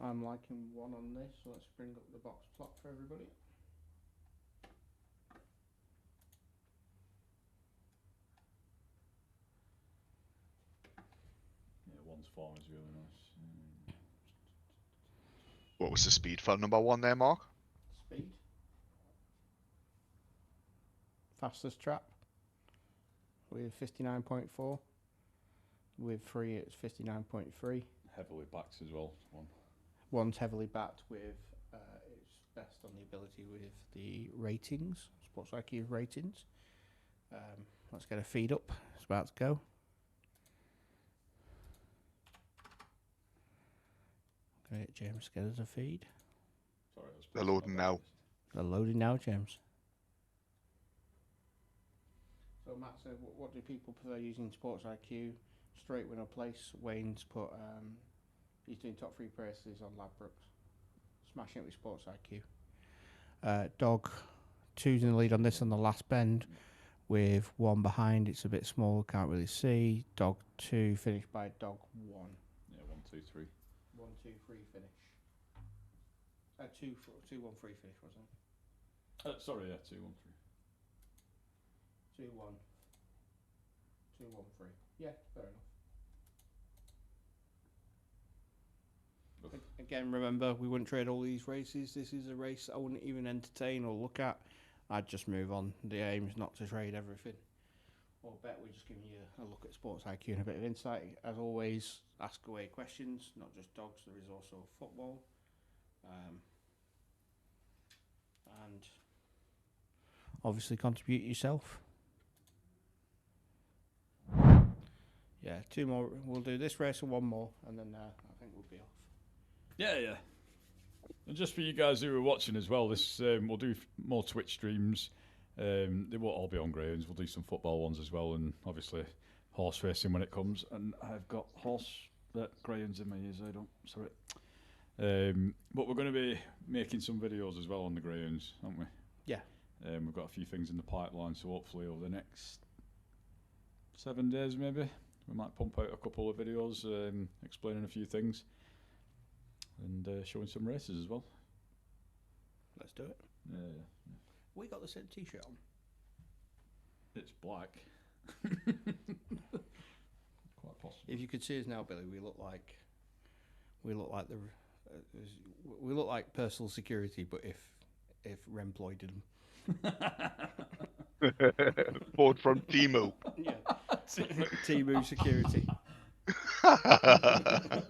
I'm liking 1 on this, so let's bring up the box plot for everybody. Yeah, 1's form is really nice. What was the speed for number 1 there, Mark? Speed. Fastest trap with 59.4. With 3 it's 59.3. Heavily backed as well. 1's heavily backed with it's best on the ability with the ratings, Sports-IQ ratings. Let's get a feed up. It's about to go. Gonna get James to get us a feed. Sorry, They're loading now. They're loading now, James. So Matt said, what do people prefer using Sports-IQ? Straight winner place. Wayne's put, he's doing top 3 prices on Ladbrokes. Smashing it with Sports-IQ. Dog 2's in the lead on this on the last bend with 1 behind. It's a bit small, can't really see. Dog 2 finished by dog 1. Yeah, 1, 2, 3. 1, 2, 3 finish. 2, 1, 3 finish, wasn't it? Sorry, yeah, 2, 1, 2, 1. 2, 1, 3. Yeah, fair enough. Again, remember, we wouldn't trade all these races. This is a race I wouldn't even entertain or look at. I'd just move on. The aim is not to trade everything. Or bet we're just giving you a look at Sports-IQ and a bit of insight. As always, ask away questions, not just dogs. There is also football. And obviously contribute yourself. Yeah, 2 more. We'll do this race and 1 more, and then I think we'll be off. Yeah. And just for you guys who are watching as well, this we'll do more Twitch streams. They won't all be on Greyhounds. We'll do some football ones as well, and obviously horse racing when it comes. And I've got horse Greyhounds in my ears. I don't. Sorry. But we're going to be making some videos as well on the Greyhounds, aren't we? Yeah. We've got a few things in the pipeline, so hopefully over the next 7 days, maybe we might pump out a couple of videos explaining a few things and showing some races as well. Let's do it. Yeah. We got the same T-shirt on. It's black. Quite possible. If you could see us now, Billy, we look like we look like personal security, but if Remploy did them. Bought from Timu. Yeah. Timu security. Oh god.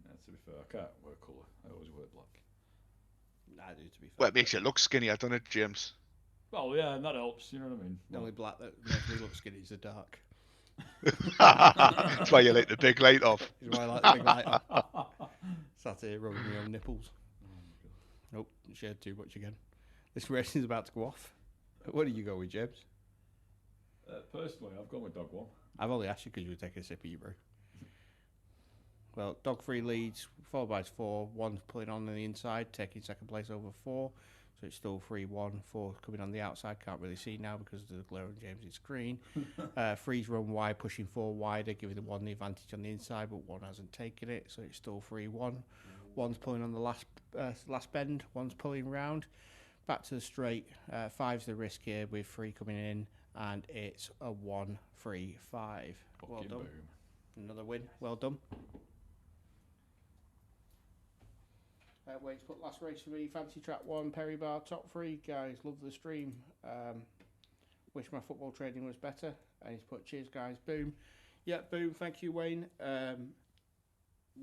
Yeah, to be fair, I can't wear colour. I always wear black. I do, to be fair. Well, it makes it look skinny, I don't know, James. Well, yeah, and that helps. You know what I mean? The only black that makes me look skinny is the dark. That's why you let the big light off. Is why I like the big light on. Sat here rubbing my own nipples. Nope, shared too much again. This race is about to go off. Where do you go with, James? Personally, I've gone with dog one. I've only asked you because you were taking a sip of your brew. Well, dog 3 leads, 4 by 4, 1's pulling on the inside, taking second place over 4. So it's still 3-1, 4 coming on the outside. Can't really see now because of the glare on James's screen. 3's run wide, pushing 4 wider, giving the 1 the advantage on the inside, but 1 hasn't taken it, so it's still 3-1. 1's pulling on the last bend, 1's pulling round. Back to the straight. 5's the risk here with 3 coming in, and it's a 1-3-5. Well done. Boom. Another win. Well done. Wait to put last race for me. Fancy Track 1, Perry Bar, top 3. Guys, love the stream. Wish my football training was better. And he's put cheers, guys. Boom. Yeah, boom. Thank you, Wayne.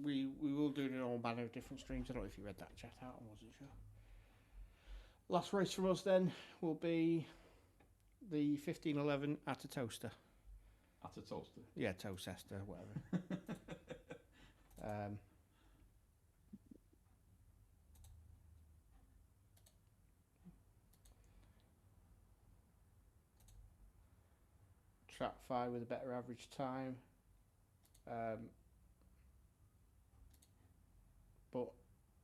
We will do it in all manner of different streams. I don't know if you read that chat out. I wasn't sure. Last race for us then will be the 1511 at a toaster. At a toaster? Yeah, Toastester, whatever. Trap 5 with a better average time. But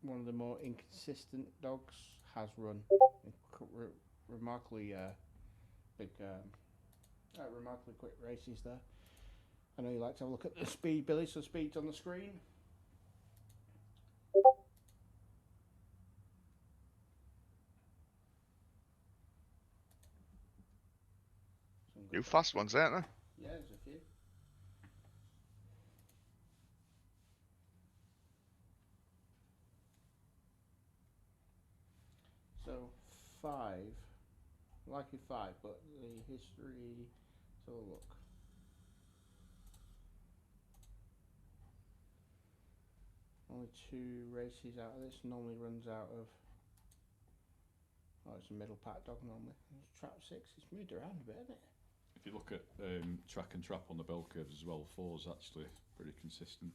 one of the more inconsistent dogs has run remarkably remarkably quick races there. I know you like to have a look at the speed, Billy, so speed's on the screen. Few fast ones, aren't there? Yeah, there's a few. So 5, likely 5, but the history. So look. Only 2 races out of this. Normally runs out of. Oh, it's a middle pack dog normally. Trap 6. It's moved around a bit, isn't it? If you look at track and trap on the bell curves as well, 4's actually pretty consistent.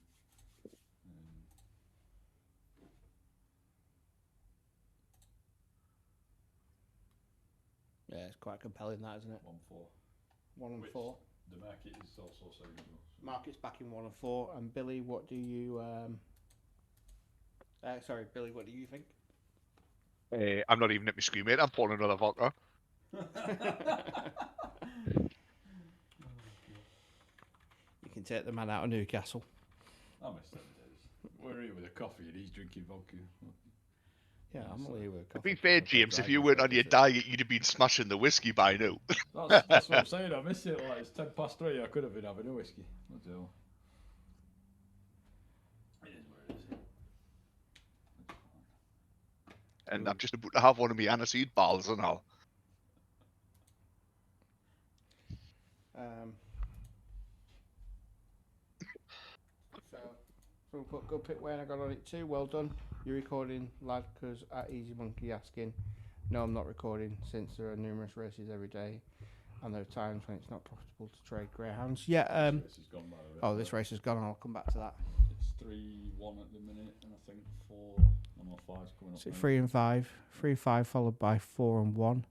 Yeah, it's quite compelling, that, isn't it? 1-4. 1 and 4. The market is also saying as well. Market's back in 1 and 4. And Billy, what do you? Sorry, Billy, what do you think? I'm not even at my screen, mate. I'm pouring another vodka. You can take the man out of Newcastle. I miss them days. We're here with a coffee and he's drinking vodka. Yeah, I'm only here with a To coffee. be fair, James, if you weren't on your diet, you'd have been smashing the whiskey by now. That's what I'm saying. I miss it. Like it's 3:10. I could have been having a whiskey. What the hell? It is what it is. And I'm just about to have one of my aniseed balls and all. So we'll put good pick Wayne. I got on it too. Well done. You're recording, lad, because at Easy Monkey asking. No, I'm not recording since there are numerous races every day, and there are times when it's not profitable to trade greyhounds. Yeah. This race has gone by already. Oh, this race has gone. I'll come back to that. It's 3-1 at the minute, and I think 4. No, 5's coming up. So 3 and 5, 3-5 followed by 4 and 1.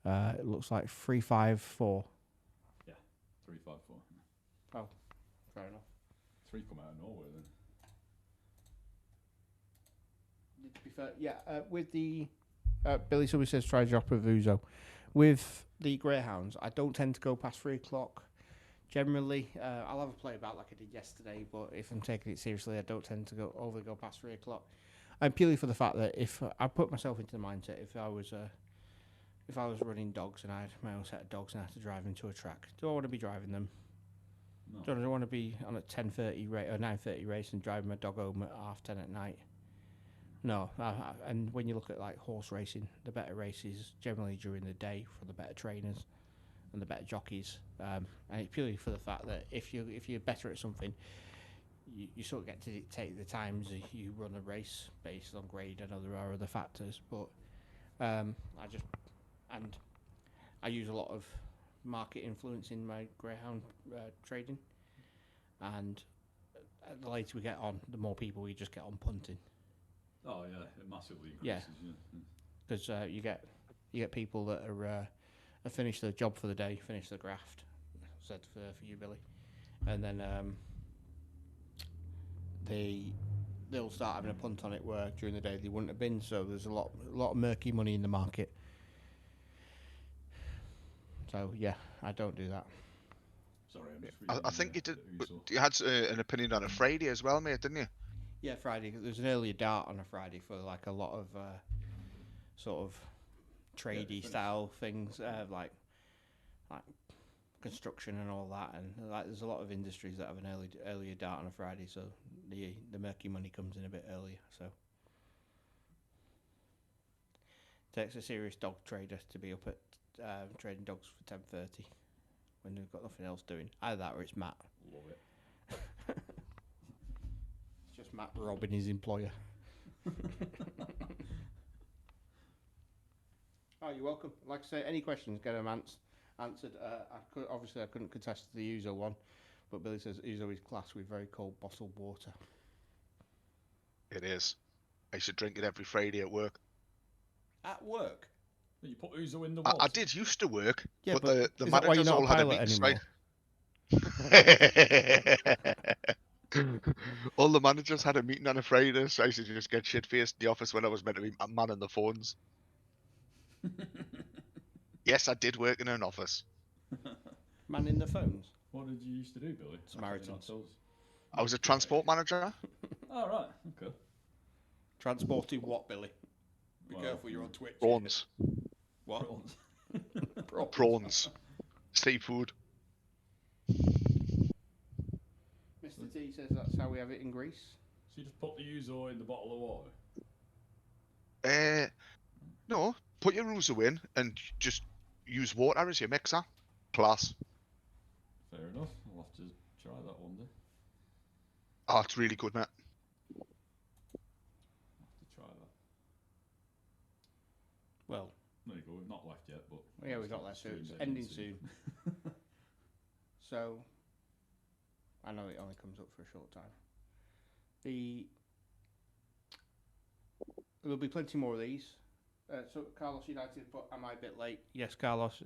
It looks like 3-5-4. Yeah, 3-5-4. Oh, fair enough. 3 come out of nowhere then. To be fair, yeah. With the Billy Subby says try drop of Uzo. With the Greyhounds, I don't tend to go past 3 o'clock. Generally, I'll have a play about like I did yesterday, but if I'm taking it seriously, I don't tend to go past 3 o'clock. And purely for the fact that if I put myself into the mindset, if I was running dogs and I had my own set of dogs and I had to drive them to a track, do I want to be driving them? No. Do I want to be on a 10:30 or 9:30 race and driving my dog home at 10:30 at night? No. And when you look at like horse racing, the better races generally during the day for the better trainers and the better jockeys. And it's purely for the fact that if you're better at something, you sort of get to dictate the times you run a race based on grade. I know there are other factors, but I use a lot of market influence in my greyhound trading, and the later we get on, the more people we just get on punting. Oh yeah, it massively increases. Yeah, because you get people that are have finished their job for the day, finished the graft. Said for you, Billy, and then they'll start having a punt on it where during the day they wouldn't have been. So there's a lot of murky money in the market. So yeah, I don't do that. Sorry, I'm just I reading, think you did. Uso. You had an opinion on a Friday as well, mate, didn't you? Yeah, Friday. There's an earlier dart on a Friday for like a lot of sort of tradey style things, like construction and all that, and like there's a lot of industries that have an earlier dart on a Friday, so the murky money comes in a bit earlier. So takes a serious dog trader to be up at trading dogs for 10:30 when they've got nothing else doing. Either that or it's Matt. Love it. It's just Matt robbing his employer. Oh, you're welcome. Like I say, any questions, get them answered. I couldn't contest the Uzo one, but Billy says Uzo is class with very cold bottled water. It is. I should drink it every Friday at work. At work? You put Uzo in the water? I did used to work, Yeah, but the is that why you're managers not all a had a pilot meeting anymore? all the managers had a meeting on a Friday, so I used to just get shit faced in the office when I was meant to be manning the phones. Yes, I did work in an office. Manning the phones? What did you used to do, Billy? Samaritans. I was a transport manager. Oh, right. Okay. Transporting what, Billy? Be Well, careful, you're on Twitch. Prawns. What? Prawns. Prawns. Seafood. Mr. T says that's how we have it in Greece. So you just put the Uzo in the bottle of water? No. Put your Uzo in and just use water as your mixer. Class. Fair enough. I'll have to try that one day. Oh, it's really good, mate. I'll have to try that. Well, There you go. We've not left yet, but yeah, we've not left, so it's ending soon. So, I know it only comes up for a short time. There'll be plenty more of these. So Carlos United, but am I a bit late? Yes, Carlos.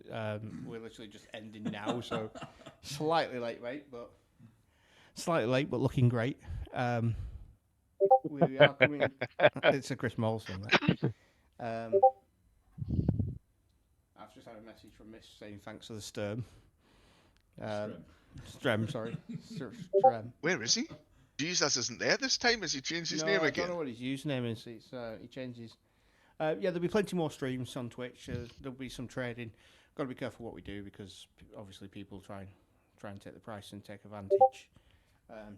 We're literally just ending now, so slightly late, mate, but looking great. We are coming. It's a Chris Molson. I've just had a message from Miss saying thanks for the Sturm. Strem, sorry. Strem. Where is he? Jesus isn't there this time. Has he changed his No, name I again? don't know what his username is. It's he changes. Yeah, there'll be plenty more streams on Twitch. There'll be some trading. Got to be careful what we do because obviously people try and take the price and take advantage.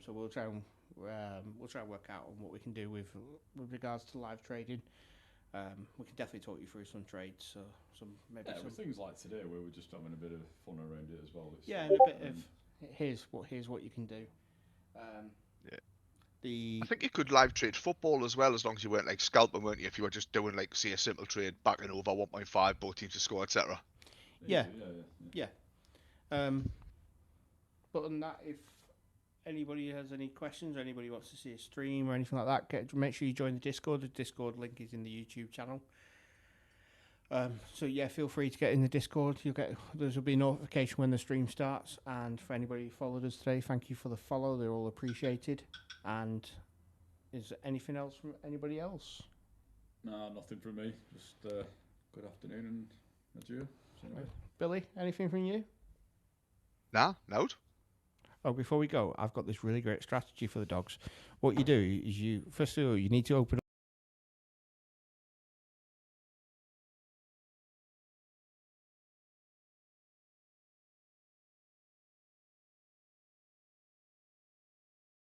So we'll try and work out on what we can do with regards to live trading. We can definitely talk you through some trades. So with things like today where we're just having a bit of fun around it as well. It's and a bit of here's what you can do. I think you could live trade football as well, as long as you weren't like scalping, weren't you? If you were just doing like, say, a simple trade, backing over 1.5, both teams to score, etc. Yeah. But other than that, if anybody has any questions or anybody wants to see a stream or anything like that, make sure you join the Discord. The Discord link is in the YouTube channel. So yeah, feel free to get in the Discord. There will be a notification when the stream starts. And for anybody who followed us today, thank you for the follow. They're all appreciated. And is there anything else from anybody else? No, nothing from me. Just good afternoon and adieu. Billy, anything from you? Nah, no. Oh, before we go, I've got this really great strategy for the dogs. What you do is first of all, you need to open